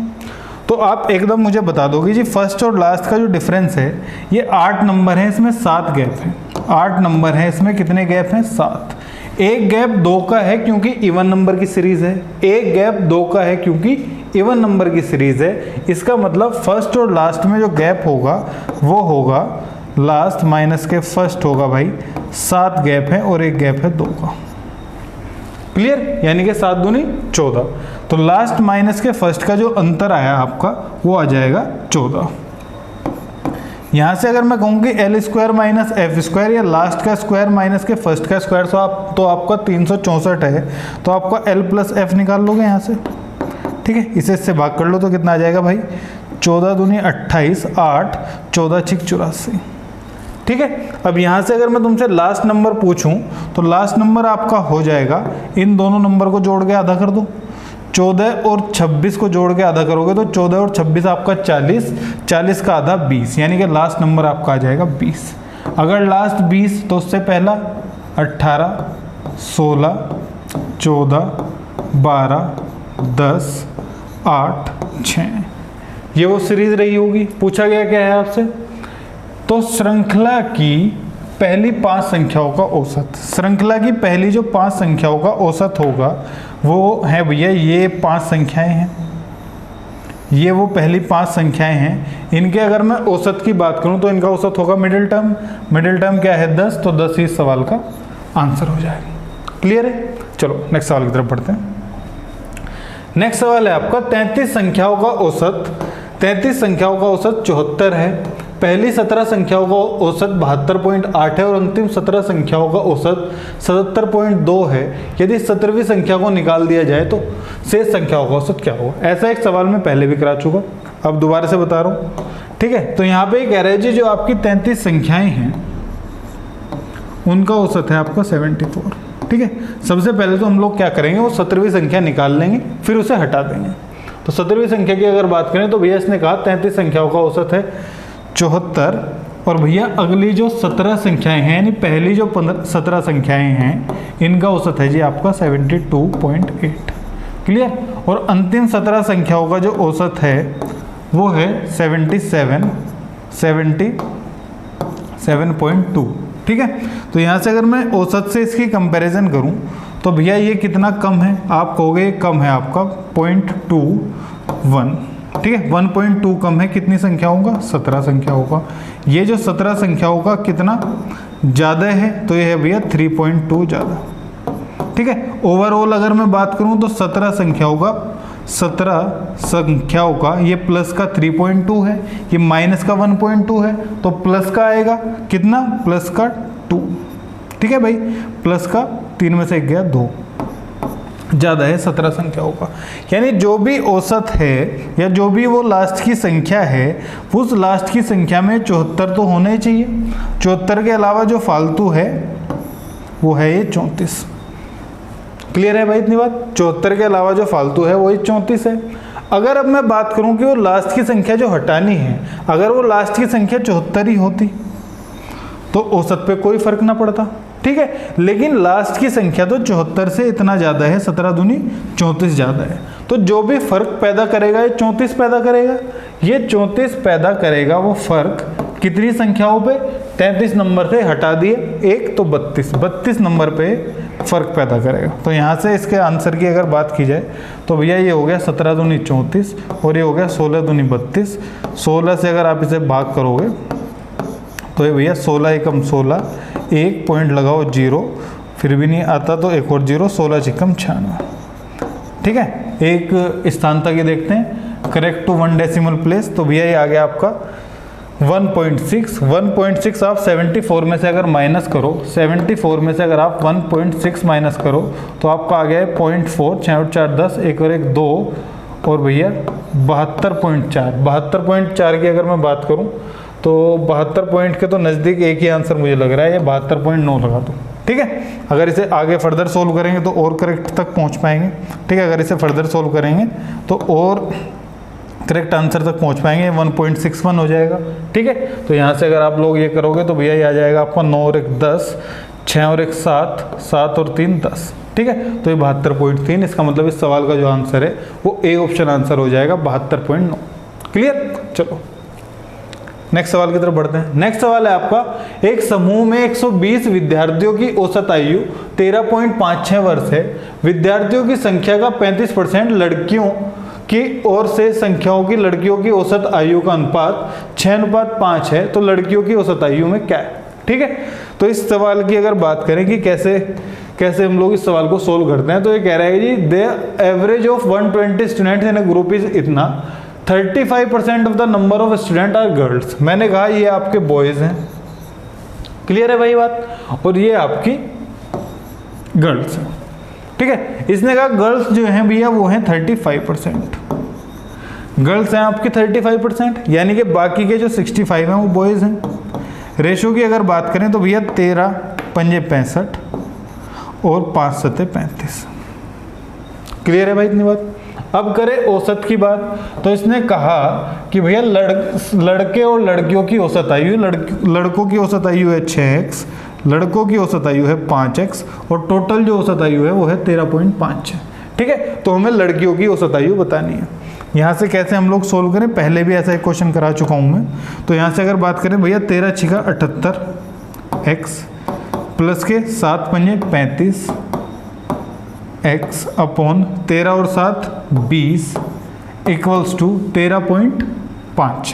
तो आप एकदम मुझे बता दोगे जी फर्स्ट और लास्ट का जो डिफरेंस है ये 8 नंबर है, इसमें 7 गैप है। 8 नंबर है, इसमें कितने गैप हैं? 7। एक गैप 2 का है क्योंकि इवन नंबर की सीरीज है, एक गैप 2 का है क्योंकि इवन नंबर की सीरीज है। इसका मतलब फर्स्ट और लास्ट में जो गैप होगा वो होगा लास्ट माइनस के फर्स्ट होगा भाई। 7 गैप है और एक गैप है 2 का। क्लियर, यानी कि 7 दूनी 14। तो लास्ट माइनस के फर्स्ट का जो अंतर आया आपका वो आ जाएगा 14। यहाँ से अगर मैं कहूँ कि L square minus F square, या लास्ट का स्क्वायर माइनस के फर्स्ट का स्क्वायर, तो आपका 364 है, तो आपका एल प्लस एफ निकाल लोगे यहाँ से। ठीक है, इसे इससे भाग कर लो तो कितना आ जाएगा भाई? 14 दूनी 28, 8 14 छिक 84। ठीक है, अब यहाँ से अगर मैं तुमसे लास्ट नंबर पूछूं तो लास्ट नंबर आपका हो जाएगा, इन दोनों नंबर को जोड़ के आधा कर दो, 14 और 26 को जोड़ के आधा करोगे तो 14 और 26 आपका 40, 40 का आधा 20, यानी कि लास्ट नंबर आपका आ जाएगा 20। अगर लास्ट 20 तो उससे पहला 18, 16, 14, 12, 10, 8, 6, ये वो सीरीज रही होगी। पूछा गया क्या है आपसे? तो श्रृंखला की पहली 5 संख्याओं का औसत, श्रृंखला की पहली जो 5 संख्याओं का औसत होगा वो है भैया ये 5 संख्याएं हैं, ये वो पहली 5 संख्याएं हैं। इनके अगर मैं औसत की बात करूं तो इनका औसत होगा मिडिल टर्म। मिडिल टर्म क्या है? 10। तो 10 ही इस सवाल का आंसर हो जाएगा। क्लियर है? चलो नेक्स्ट सवाल की तरफ बढ़ते हैं। नेक्स्ट सवाल है आपका 33 संख्याओं का औसत। 33 संख्याओं का औसत 74 है। पहली 17 संख्याओं का औसत 72.8 है और अंतिम 17 संख्याओं का औसत 77.2 है। यदि 17वीं संख्या को निकाल दिया जाए तो शेष संख्याओं का औसत क्या होगा? ऐसा एक सवाल मैं पहले भी करा चुका, अब दोबारा से बता रहा हूँ। ठीक है, तो यहाँ पे कह रहे हैं जी जो आपकी 33 संख्याएं हैं उनका औसत है आपका 74। ठीक है, सबसे पहले तो हम लोग क्या करेंगे, वो 17वीं संख्या निकाल लेंगे, फिर उसे हटा देंगे। तो 17वीं संख्या की अगर बात करें तो भैया इसने कहा 33 संख्याओं का औसत है 74, और भैया अगली जो 17 संख्याएं हैं यानी पहली जो 17 संख्याएं हैं इनका औसत है जी आपका 72.8। क्लियर, और अंतिम 17 संख्याओं का जो औसत है वो है 77.2। ठीक है, तो यहाँ से अगर मैं औसत से इसकी कंपैरिजन करूँ तो भैया ये कितना कम है? आप कहोगे कम है आपका 0.21। ठीक है। 1.2 कम है, कितनी संख्या होगा? 17 संख्या होगा। ये जो 17 संख्या होगा कितना ज़्यादा है? तो ये है भैया 3.2 ज़्यादा, ठीक है। ओवरऑल अगर मैं बात करूं तो 17 संख्या होगा, 17 संख्याओं का ये प्लस का 3.2 है, ये माइनस का 1.2 है, तो प्लस का आएगा कितना? प्लस का 2, ठीक है भाई। प्लस का 3 में से 1 गया 2, ज़्यादा है 17 संख्याओं का। यानी जो भी औसत है या जो भी वो लास्ट की संख्या है, उस लास्ट की संख्या में 74 तो होना ही चाहिए। 74 के अलावा जो फालतू है वो है ये 34। क्लियर है भाई इतनी बात? 74 के अलावा जो फालतू है वही 34 है। अगर अब मैं बात करूं कि वो लास्ट की संख्या जो हटानी है, अगर वो लास्ट की संख्या 74 ही होती तो औसत पे कोई फर्क ना पड़ता, ठीक है। लेकिन लास्ट की संख्या तो 74 से इतना ज़्यादा है, 17 दूनी 34 ज़्यादा है, तो जो भी फर्क पैदा करेगा ये 34 पैदा करेगा। ये 34 पैदा करेगा वो फर्क कितनी संख्याओं पे? 33 नंबर से हटा दिए एक तो 32 नंबर पे फर्क पैदा करेगा। तो यहाँ से इसके आंसर की अगर बात की जाए तो भैया ये हो गया 17 दूनी 34 और ये हो गया 16 दूनी 32। 16 से अगर आप इसे भाग करोगे तो ये भैया 16 एकम 16, 1 पॉइंट लगाओ 0, फिर भी नहीं आता तो एक और 0, 16 चिकम 96, ठीक है। एक स्थान तक ये देखते हैं, करेक्ट टू 1 डेसिमल प्लेस, तो भैया ये आ गया आपका 1.6 आप 74 में से अगर माइनस करो, 74 में से अगर आप 1.6 माइनस करो तो आपका आ गया है 0.4, 6 और 4 10, 1 और 1 2, और भैया 72.4 की अगर मैं बात करूं तो 72 पॉइंट के तो नज़दीक एक ही आंसर मुझे लग रहा है, ये 72.9 लगा दो, ठीक है। अगर इसे आगे फर्दर सोल्व करेंगे तो और करेक्ट तक पहुँच पाएंगे, ठीक है। अगर इसे फर्दर सोल्व करेंगे तो और करेक्ट आंसर तक पहुंच पाएंगे, 1.61 हो जाएगा, ठीक है। तो यहाँ से अगर आप लोग ये करोगे तो भैया ये आ जाएगा आपका 9 और 1 10, 6 और 1 7, 7 और 3 10, ठीक है। तो ये 72.3, इसका मतलब इस सवाल का जो आंसर है वो ए ऑप्शन आंसर हो जाएगा 72.9। क्लियर? चलो नेक्स्ट सवाल की तरफ बढ़ते हैं। नेक्स्ट सवाल है आपका, एक समूह में 120 विद्यार्थियों की औसत आयु 13.56 वर्ष है। विद्यार्थियों की संख्या का 35% लड़कियों की ओर से संख्याओं की लड़कियों की औसत आयु का अनुपात 6:5 है, तो लड़कियों की औसत आयु में क्या है, ठीक है। तो इस सवाल की अगर बात करें कि कैसे हम लोग इस सवाल को सोल्व करते हैं, तो ये कह रहा है जी the average of 120 students in a group is इतना, 35% of the number of student are girls. मैंने कहा ये आपके बॉयज हैं, क्लियर है भाई बात, और ये आपकी गर्ल्स हैं, ठीक है। इसने कहा गर्ल्स जो हैं भैया वो हैं 35%, गर्ल्स हैं आपकी 35%, यानी कि बाकी के जो 65 हैं वो बॉयज हैं। रेशो की अगर बात करें तो भैया 13 पंजे 65 और 5 सत्ते 35। क्लियर है भाई इतनी बात? अब करें औसत की बात, तो इसने कहा कि भैया लड़के और लड़कियों की औसत आयु, लड़कों की औसत आयु है 6x, लड़कों की औसत आयु है 5x और टोटल जो औसत आयु है वो है 13.5 है, ठीक है। तो हमें लड़कियों की औसत आयु बतानी है। यहाँ से कैसे हम लोग सोल्व करें, पहले भी ऐसा एक क्वेश्चन करा चुका हूँ मैं। तो यहाँ से अगर बात करें भैया 13 छिका 78x प्लस के 7 पंजे 35 x अपॉन 13 और 7 20 इक्वल्स टू 13.5।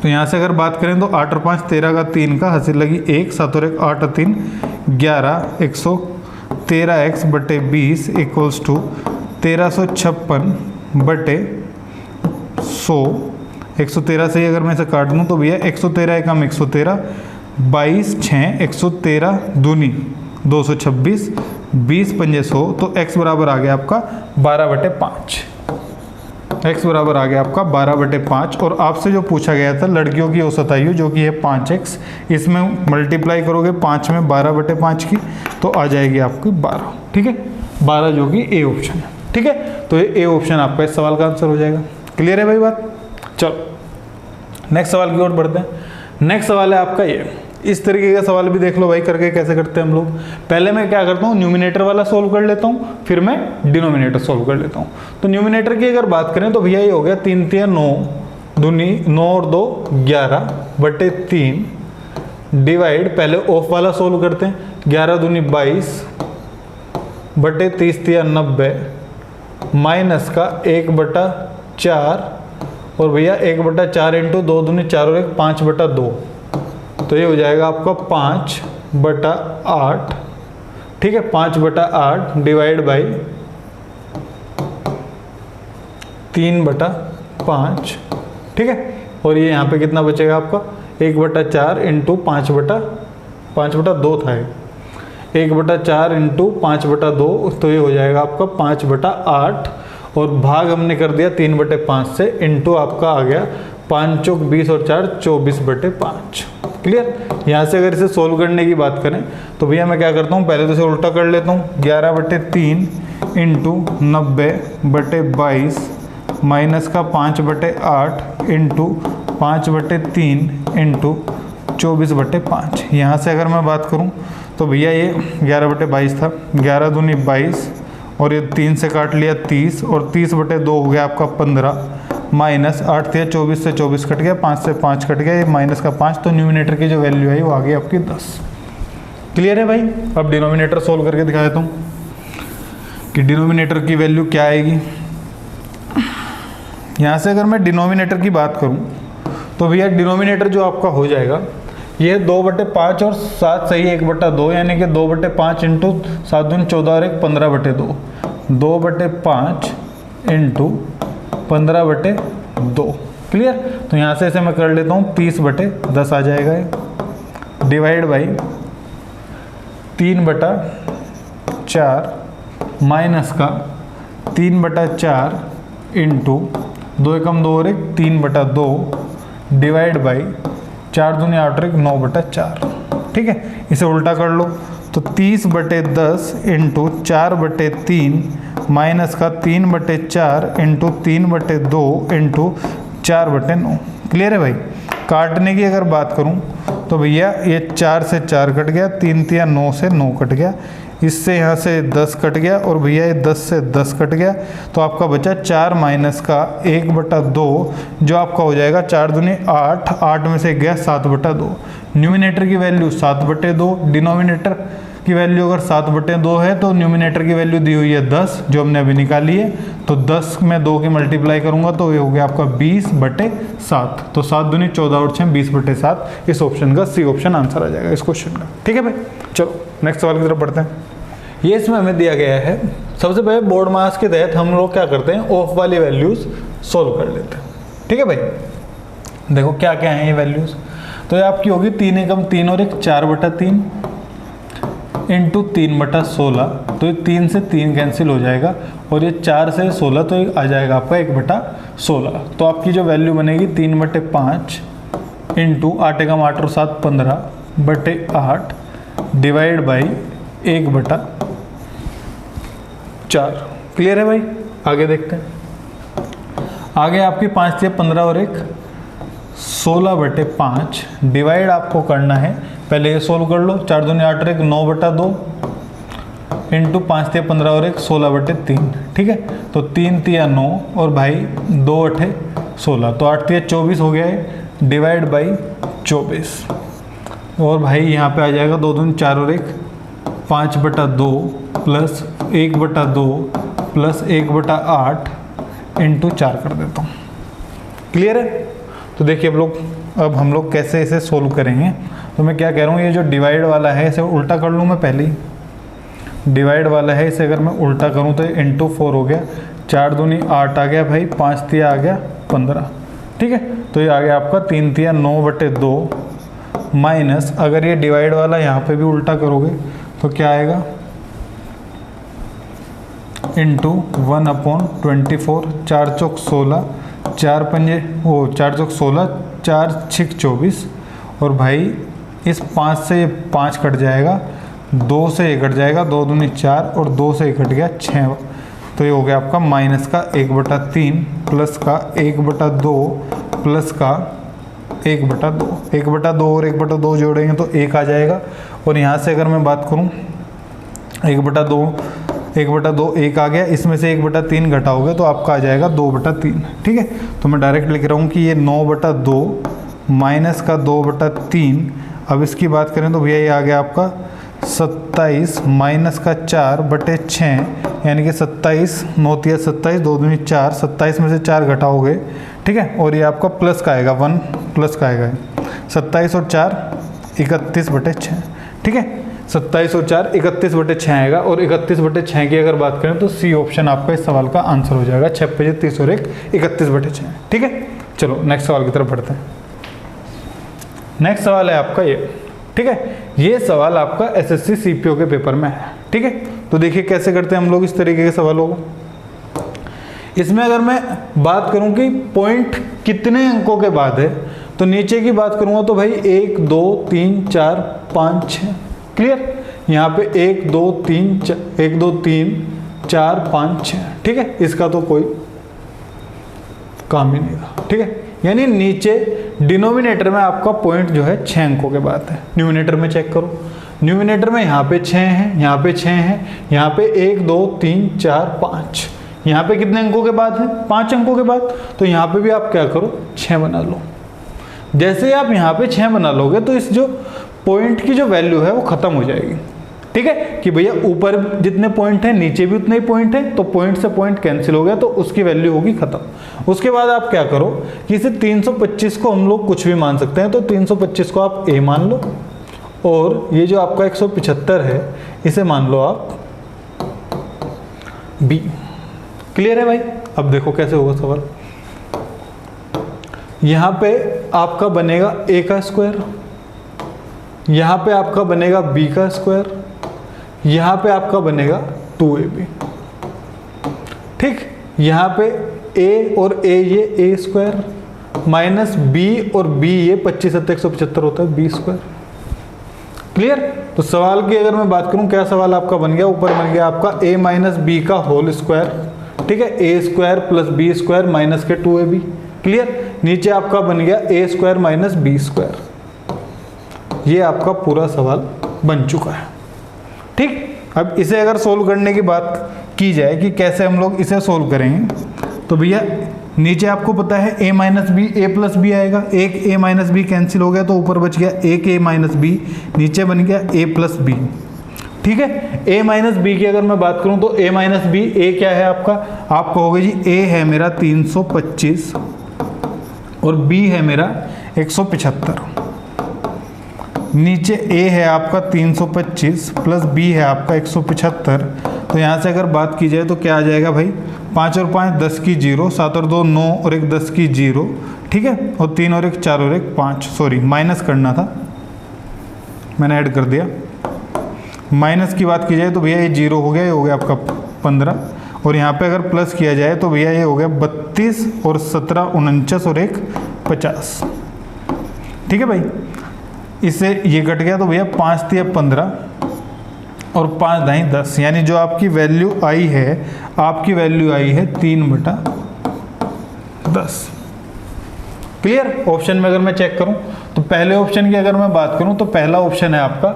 तो यहाँ से अगर बात करें तो 8 और 5 13 का 3 का हासिल लगी 1, 7 और 1 8 और 3 11, 113x बटे 20 इक्वल्स टू 1356 बटे 100। 113 से अगर मैं इसे काट दूँ तो भैया 113 एकम 113, 22 6 113 दूनी 226, 20 पंजे 100, तो x बराबर आ गया आपका 12/5। x बराबर आ गया आपका 12/5। और आपसे जो पूछा गया था लड़कियों की औसत आयु जो कि है 5x, इसमें मल्टीप्लाई करोगे 5 में 12/5 की तो आ जाएगी आपकी 12, ठीक है। 12 जो कि ए ऑप्शन है, ठीक है। तो ये ए ऑप्शन आपका इस सवाल का आंसर हो जाएगा। क्लियर है भाई बात? चलो नेक्स्ट सवाल की ओर बढ़ते हैं। नेक्स्ट सवाल है आपका ये, इस तरीके का सवाल भी देख लो भाई करके कैसे करते हैं हम लोग। पहले मैं क्या करता हूँ, न्यूमिनेटर वाला सोल्व कर लेता हूँ, फिर मैं डिनोमिनेटर सोल्व कर लेता हूँ। तो न्यूमिनेटर की अगर बात करें तो भैया ये हो गया 3 3 9 दूनी 9 और 2 11 बटे 3 डिवाइड, पहले ऑफ वाला सोल्व करते हैं, 11 दूनी 22 बटे 30 3 90 माइनस का 1/4 और भैया 1/4 इंटू 2 दूनी 4 और 1 5/2, तो ये हो जाएगा आपका 5/8। ठीक है, 5/8 डिवाइड बाई 3/5। ठीक है, और ये यहाँ पे कितना बचेगा आपका 1/4 इंटू 5/2 था, 1/4 इंटू 5/2, तो ये हो जाएगा आपका 5/8 और भाग हमने कर दिया 3/5 से, इंटू आपका आ गया 5 चौक 20 और 4 24/5। क्लियर। यहाँ से अगर इसे सोल्व करने की बात करें तो भैया मैं क्या करता हूँ, पहले तो इसे उल्टा कर लेता हूँ, 11/3 इंटू 90/22 माइनस का 5/8 इंटू 5/3 इंटू 24/5। यहाँ से अगर मैं बात करूँ तो भैया ये 11/22 था, 11 दूनी 22 और ये 3 से काट लिया 30 और 30/2 हो गया आपका 15 माइनस 8 थे 24 से 24 कट गया, 5 से 5 कट गया, ये माइनस का 5, तो न्यूमिनेटर की जो वैल्यू आई वो आ गई आपकी 10। क्लियर है भाई। अब डिनोमिनेटर सोल्व करके दिखा देता हूँ कि डिनोमिनेटर की वैल्यू क्या आएगी। यहाँ से अगर मैं डिनोमिनेटर की बात करूँ तो भैया डिनोमिनेटर जो आपका हो जाएगा ये 2/5 और 7 सही 1/2, यानी कि 2/5 इंटू 7 दूनी 14 और 1 15/2, 2/5 इंटू 15/2। क्लियर। तो यहाँ से इसे मैं कर लेता हूँ 30/10 आ जाएगा ये, डिवाइड बाई 3/4 माइनस का 3/4 इंटू 2 एकम 2 और 1 3/2 डिवाइड बाई 4 दूनी 8 और 1 9/4। ठीक है, इसे उल्टा कर लो तो 30/10 इंटू 4/3 माइनस का 3/4 इंटू 3/2 इंटू 4/9। क्लियर है भाई। काटने की अगर बात करूं तो भैया ये 4 से 4 कट गया, 3 तिया 9 से 9 कट गया, इससे यहाँ से 10 कट गया और भैया ये 10 से 10 कट गया, तो आपका बचा 4 माइनस का 1/2 जो आपका हो जाएगा 4 दूनी 8, 8 में से गया 7/2। न्यूमिनेटर की वैल्यू 7/2, डिनोमिनेटर की वैल्यू अगर 7/2 है तो न्यूमिनेटर की वैल्यू दी हुई है 10 जो हमने अभी निकाली है, तो 10 में 2 की मल्टीप्लाई करूंगा तो ये हो गया आपका 20/7, तो 7 दूनी 14 और 6 20/7। इस ऑप्शन का सी ऑप्शन आंसर आ जाएगा इस क्वेश्चन का। ठीक है भाई, चलो नेक्स्ट सवाल की तरफ बढ़ते हैं। ये इसमें हमें दिया गया है, सबसे पहले बोर्ड मास के तहत हम लोग क्या करते हैं, ऑफ वाली वैल्यूज सोल्व कर लेते हैं। ठीक है भाई, देखो क्या क्या है ये वैल्यूज। तो ये आपकी होगी 3 एकम 3 और 1 4/3 इंटू 3/16, तो ये 3 से 3 कैंसिल हो जाएगा और ये 4 से 16, तो ये आ जाएगा आपका 1/16। तो आपकी जो वैल्यू बनेगी 3/5 इंटू 8 एकम 8 और 7 15/8 डिवाइड बाई 1/4। क्लियर है भाई। आगे देखते हैं। आगे आपकी 5 से 15 और 1 16/5 डिवाइड आपको करना है, पहले ये सोल्व कर लो, 4 दूनी 8 और 1 9/2 इंटू 5 से 15 और 1 16/3। ठीक है, तो 3 तिया 9 और भाई 2 8 16, तो 8 तिया 24 हो गया है, डिवाइड बाई 24। और भाई यहाँ पे आ जाएगा 2 दूनी 4 और 1 5/2 प्लस 1/2 प्लस 1/8 इंटू 4 कर देता हूँ। क्लियर है। तो देखिए अब हम लोग कैसे इसे सोल्व करेंगे। तो मैं क्या कह रहा हूँ, ये जो डिवाइड वाला है इसे उल्टा कर लूँ मैं पहले ही। डिवाइड वाला है इसे अगर मैं उल्टा करूँ तो इंटू 4 हो गया, 4 दूनी 8 आ गया भाई, 5 तिया आ गया 15। ठीक है, तो ये आ गया आपका 3 तिया 9/2 माइनस, अगर ये डिवाइड वाला यहाँ पे भी उल्टा करोगे तो क्या आएगा, इंटू 1/24, 4 चौक 16, 4 पंजे 4 चौक 16, 4 छिक 24, और भाई इस 5 से 5 कट जाएगा, 2 से ये कट जाएगा, 2 दूनी 4 और 2 से ये कट गया 6, तो ये हो गया आपका माइनस का 1/3 प्लस का 1/2 प्लस का 1/2, 1/2 और 1/2 जोड़ेंगे तो 1 आ जाएगा। और यहाँ से अगर मैं बात करूँ 1/2 1 आ गया, इसमें से 1/3 घटाओगे तो आपका आ जाएगा 2/3। ठीक है, तो मैं डायरेक्ट लिख रहा हूँ कि ये 9/2 माइनस का 2/3। अब इसकी बात करें तो भैया ये आ गया आपका 27 माइनस का 4 बटे 6, यानी कि 27 9 तिया 27, 2 दूनी 4, 27 में से 4 घटाओगे, ठीक है, और ये आपका प्लस का आएगा, 1 प्लस का आएगा, 27 और 4 31 बटे 6, ठीक है, 27 और 4 31 बटे 6 आएगा। और 31 बटे 6 की अगर बात करें तो सी ऑप्शन आपका इस सवाल का आंसर हो जाएगा। 6 पे 30 और 1 31 बटे 6, ठीक है। चलो नेक्स्ट सवाल की तरफ बढ़ते हैं। नेक्स्ट सवाल है आपका ये, ठीक है, ये सवाल आपका एसएससी सीपीओ के पेपर में है, ठीक है। तो देखिए कैसे करते हैं हम लोग इस तरीके के सवालों को। इसमें अगर मैं बात करूं कि पॉइंट कितने अंकों के बाद है, तो नीचे की बात करूंगा तो भाई 1 2 3 4 5 6, क्लियर। यहाँ पे 1 2 3 4 5 6, ठीक है, इसका तो कोई काम ही नहीं रहा, ठीक है। यानी नीचे डिनोमिनेटर में आपका पॉइंट जो है 6 अंकों के बाद है। न्यूमिनेटर में चेक करो, न्यूमिनेटर में यहाँ पे 6 है, यहाँ पे 6 है, यहाँ पे 1 2 3 4 5, यहाँ पे कितने अंकों के बाद है, 5 अंकों के बाद। तो यहाँ पे भी आप क्या करो, 6 बना लो। जैसे ही आप यहाँ पे 6 बना लोगे तो इस जो पॉइंट की जो वैल्यू है वो खत्म हो जाएगी, ठीक है, कि भैया ऊपर जितने पॉइंट है नीचे भी उतने ही पॉइंट है, तो पॉइंट से पॉइंट कैंसिल हो गया, तो उसकी वैल्यू होगी खत्म। उसके बाद आप क्या करो कि इसे 325 को हम लोग कुछ भी मान सकते हैं, तो 325 को आप ए मान लो, और ये जो आपका 175 है इसे मान लो आप बी। क्लियर है भाई। अब देखो कैसे होगा सवाल। यहाँ पे आपका बनेगा ए का स्क्वायर, यहाँ पे आपका बनेगा बी का स्क्वायर, यहाँ पे आपका बनेगा 2ab, ठीक। यहाँ पे a और a ये a स्क्वायर माइनस b और b ये 25 7 175 होता है b स्क्वायर। क्लियर। तो सवाल की अगर मैं बात करूं, क्या सवाल आपका बन गया, ऊपर बन गया आपका a माइनस बी का होल स्क्वायर, ठीक है, a square plus b square minus के 2ab। क्लियर। नीचे आपका बन गया a square minus b square. ये आपका पूरा सवाल बन चुका है, ठीक। अब इसे अगर सोल्व करने की बात की जाए कि कैसे हम लोग इसे सोल्व करेंगे, तो भैया नीचे आपको पता है a minus b a plus b आएगा, एक a माइनस बी कैंसिल हो गया तो ऊपर बच गया एक a माइनस बी, नीचे बन गया a प्लस बी, ठीक है। a माइनस बी की अगर मैं बात करूं तो a माइनस बी, a क्या है आपका, आप कहोगे जी a है मेरा 325 और b है मेरा 175। नीचे a है आपका 325 प्लस b है आपका 175। तो यहाँ से अगर बात की जाए तो क्या आ जाएगा भाई, 5 और 5 10 की 0, 7 और 2 9 और 1 10 की 0, ठीक है, और 3 और 1 4 और 1 5, सॉरी माइनस करना था, मैंने ऐड कर दिया। माइनस की बात की जाए तो भैया ये 0 हो गया, ये हो गया आपका 15, और यहाँ पे अगर प्लस किया जाए तो भैया ये हो गया 32 और 17 49 और 1 50, ठीक है भाई। इससे ये कट गया तो भैया 5 तिया 15 और 5 दाई 10, यानी जो आपकी वैल्यू आई है, आपकी वैल्यू आई है 3/10। क्लियर। ऑप्शन में अगर मैं चेक करूं तो पहले ऑप्शन की अगर मैं बात करूं तो पहला ऑप्शन है आपका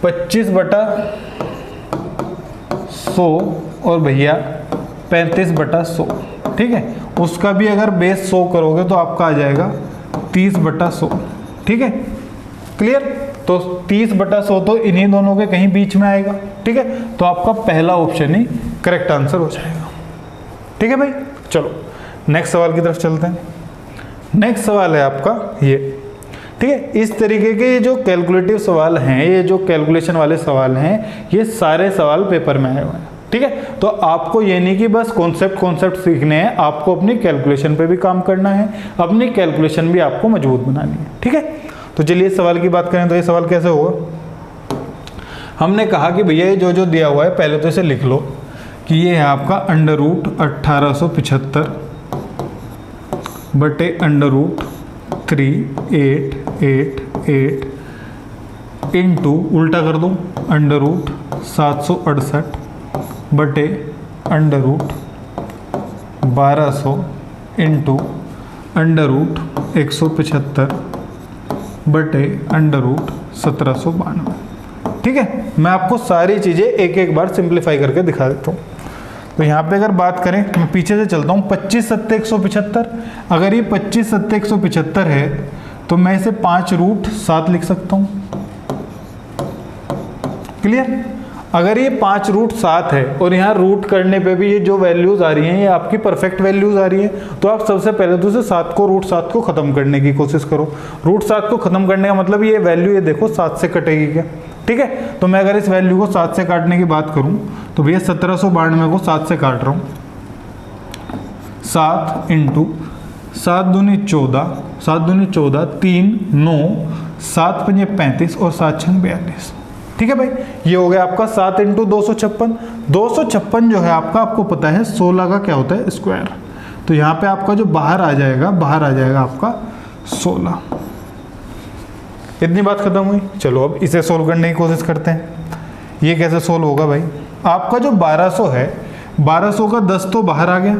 25/100 और भैया 35/100, ठीक है। उसका भी अगर बेस 100 करोगे तो आपका आ जाएगा 30/100, ठीक है। क्लियर। तो 30/100 तो इन्हीं दोनों के कहीं बीच में आएगा, ठीक है। तो आपका पहला ऑप्शन ही करेक्ट आंसर हो जाएगा, ठीक है भाई। चलो नेक्स्ट सवाल की तरफ चलते हैं। नेक्स्ट सवाल है आपका ये, ठीक है। इस तरीके के जो कैलकुलेटिव सवाल हैं, ये जो कैलकुलेशन वाले सवाल हैं, ये सारे सवाल पेपर में आए हुए हैं, ठीक है। तो आपको ये नहीं कि बस कॉन्सेप्ट सीखने हैं, आपको अपनी कैलकुलेशन पे भी काम करना है, अपनी कैलकुलेशन भी आपको मजबूत बनानी है, ठीक है। तो चलिए इस सवाल की बात करें तो ये सवाल कैसे होगा। हमने कहा कि भैया ये जो दिया हुआ है पहले तो इसे लिख लो कि ये है आपका √1875 बटे √3888 इंटू उल्टा कर दो √768 बटे √1200 इंटू √175 बटे √1792, ठीक है। मैं आपको सारी चीज़ें एक एक बार सिंप्लीफाई करके दिखा देता हूँ। तो यहाँ पे अगर बात करें, मैं पीछे से चलता हूँ, 25 7 175, अगर ये 25 7 175 है तो मैं इसे 5√7 लिख सकता हूँ, क्लियर। अगर ये 5 रूट 7 है और यहाँ रूट करने पे भी ये जो वैल्यूज आ रही हैं ये आपकी परफेक्ट वैल्यूज आ रही है, तो आप सबसे पहले तो इसे रूट 7 को खत्म करने की कोशिश करो। रूट 7 को खत्म करने का मतलब ये वैल्यू, ये देखो 7 से कटेगी क्या, ठीक है। तो मैं अगर इस वैल्यू को 7 से काटने की बात करूं तो भैया 1792 को 7 से काट रहा हूं। 7 इंटू 7 दूनी 14, 7 दूनी 14, 3 9, 7 पंजे 35 और 7 छंग 42, ठीक है भाई। ये हो गया आपका 7 इंटू 256। 256 जो है आपका, आपको पता है 16 का क्या होता है स्क्वायर, तो यहाँ पे आपका जो बाहर आ जाएगा आपका 16। इतनी बात खत्म हुई। चलो अब इसे सोल्व करने की कोशिश करते हैं। ये कैसे सोल्व होगा भाई, आपका जो 1200 है, 1200 का 10 तो बाहर आ गया,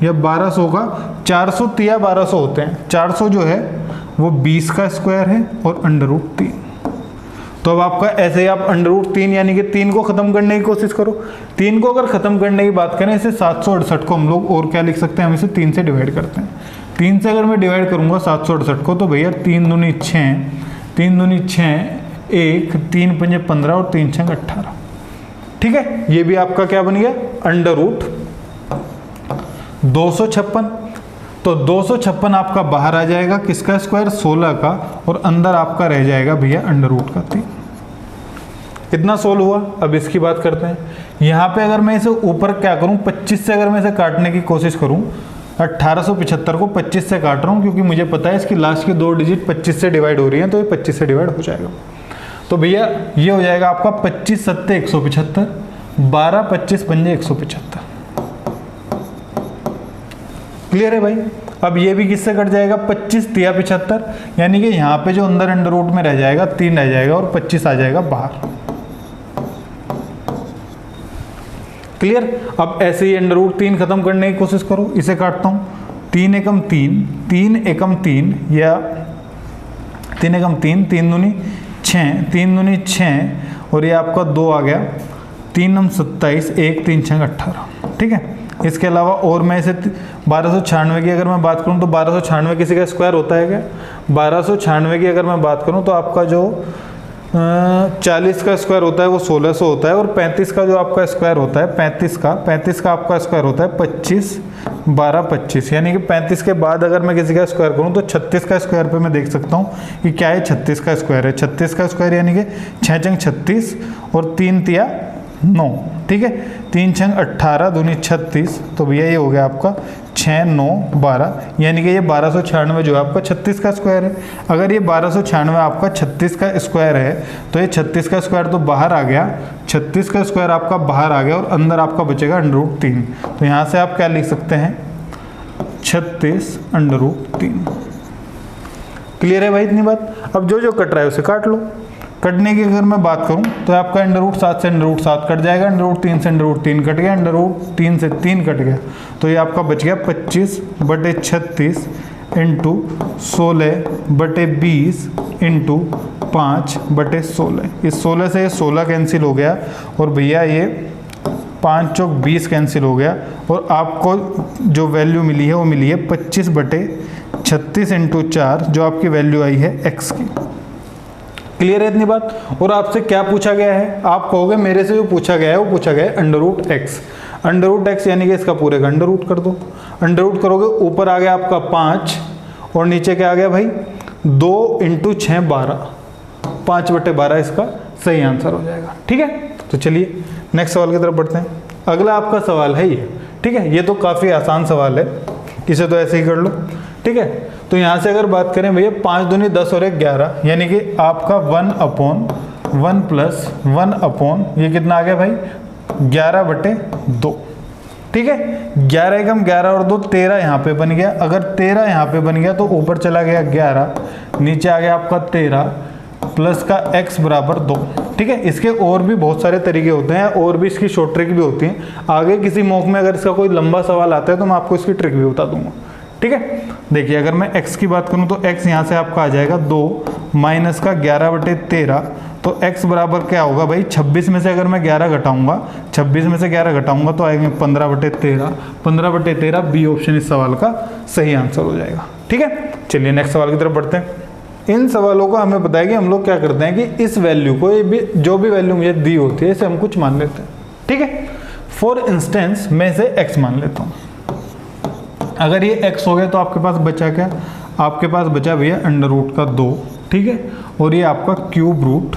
या 1200 का 400 तिया 1200 होते हैं, 400 जो है वो 20 का स्क्वायर है और √3। तो अब आपका ऐसे ही आप √3 यानी कि 3 को खत्म करने की कोशिश करो। 3 को अगर खत्म करने की बात करें, इसे 768 को हम लोग और क्या लिख सकते हैं, हम इसे 3 से डिवाइड करते हैं। 3 से अगर मैं डिवाइड करूंगा 768 को, तो भैया 3 दूनी 6, 3 दूनी 6, 1, 3 पंजे 15 और 3 छंग 18, ठीक है। ये भी आपका क्या बन गया √256। तो 256 आपका बाहर आ जाएगा, किसका स्क्वायर 16 का, और अंदर आपका रह जाएगा भैया √3। कितना सोल्व हुआ। अब इसकी बात करते हैं। यहाँ पे अगर मैं इसे ऊपर क्या करूँ, 25 से अगर मैं इसे काटने की कोशिश करूँ, 1875 को 25 से काट रहा हूँ क्योंकि मुझे पता है इसकी लास्ट की 2 डिजिट 25 से डिवाइड हो रही हैं, तो ये 25 से डिवाइड हो जाएगा। तो भैया ये हो जाएगा आपका 25 7 175, 12 25 पंजे 175। क्लियर है भाई। अब ये भी किससे कट जाएगा, 25 तिया 75, यानी कि यहाँ पे जो अंदर अंडर रूट में रह जाएगा 3 रह जाएगा और 25 आ जाएगा बाहर। क्लियर। अब ऐसे ही √3 खत्म करने की कोशिश करो। इसे काटता हूँ, 3 एकम 3, 3 एकम 3 या 3 एकम 3, 3 दूनी 6, 3 दूनी 6 और ये आपका 2 आ गया, 3 नम 27, 1 3 6 18, ठीक है। इसके अलावा और मैं इसे 1296 की अगर मैं बात करूं तो 1296 किसी का स्क्वायर होता है क्या, 1296 की अगर मैं बात करूं तो आपका जो 40 का स्क्वायर होता है वो 1600 होता है, और 35 का जो आपका स्क्वायर होता है 35 का आपका स्क्वायर होता है 25 12 25, यानी कि 35 के बाद अगर मैं किसी का स्क्वायर करूं तो 36 का स्क्वायर पे मैं देख सकता हूं कि क्या है, 36 का स्क्वायर है। 36 का स्क्वायर यानी कि 6 छंग 36 और 3 तिया 9, ठीक है। 3 छंग 18 दूनी 36, तो भैया ये हो गया आपका 6 9 12, यानी कि ये 1296 जो है आपका 36 का स्क्वायर है। अगर ये 1296 आपका 36 का स्क्वायर है तो ये 36 का स्क्वायर तो बाहर आ गया, 36 का स्क्वायर आपका बाहर आ गया और अंदर आपका बचेगा √3। तो यहाँ से आप क्या लिख सकते हैं, 36 √3। क्लियर है भाई इतनी बात। अब जो जो कट रहा है उसे काट लो। कटने की अगर मैं बात करूं तो आपका √7 से √7 कट जाएगा, √3 से √3 कट गया, √3 से 3 कट गया, तो ये आपका बच गया 25/36 इंटू 16/20 इंटू 5/16। इस 16 से 16 कैंसिल हो गया और भैया ये 5 चौक 20 कैंसिल हो गया, और आपको जो वैल्यू मिली है वो मिली है 25/36 इंटू 4, जो आपकी वैल्यू आई है x की। क्लियर है इतनी बात। और आपसे क्या पूछा गया है, आप कहोगे मेरे से जो पूछा गया है वो पूछा गया है √x। √x यानी कि इसका पूरे का अंडर रूट कर दो। अंडर रूट करोगे, ऊपर आ गया आपका 5 और नीचे क्या आ गया भाई 2 इंटू 6 12, 5/12 इसका सही आंसर हो जाएगा, ठीक है। तो चलिए नेक्स्ट सवाल की तरफ बढ़ते हैं। अगला आपका सवाल है ये, ठीक है। ये तो काफ़ी आसान सवाल है, इसे तो ऐसे ही कर लो, ठीक है। तो यहाँ से अगर बात करें भैया 5 दूनी 10 और 1 11, यानी कि आपका 1/1 प्लस 1/ ये कितना आ गया भाई 11/2, ठीक है। 11 एकम 11 और 2 13 यहाँ पे बन गया। अगर 13 यहाँ पे बन गया तो ऊपर चला गया 11, नीचे आ गया आपका 13 प्लस का x बराबर 2, ठीक है। इसके और भी बहुत सारे तरीके होते हैं और भी इसकी शॉर्ट ट्रिक भी होती है। आगे किसी मॉक में अगर इसका कोई लंबा सवाल आता है तो मैं आपको इसकी ट्रिक भी बता दूंगा, ठीक है। देखिए अगर मैं x की बात करूं तो x यहाँ से आपका आ जाएगा 2 माइनस का 11/13, तो x बराबर क्या होगा भाई 26 में से अगर मैं 11 घटाऊंगा, 26 में से 11 घटाऊंगा तो आएंगे 15/13, 15/13 बी ऑप्शन इस सवाल का सही आंसर हो जाएगा, ठीक है। चलिए नेक्स्ट सवाल की तरफ बढ़ते हैं। इन सवालों का हमें पता है कि हम लोग क्या करते हैं कि इस वैल्यू को जो भी वैल्यू मुझे दी होती है इसे हम कुछ मान लेते हैं, ठीक है। फॉर इंस्टेंस मैं इसे x मान लेता हूँ। अगर ये x हो गया तो आपके पास बचा क्या, आपके पास बचा भैया अंडर रूट का 2, ठीक है, और ये आपका क्यूब रूट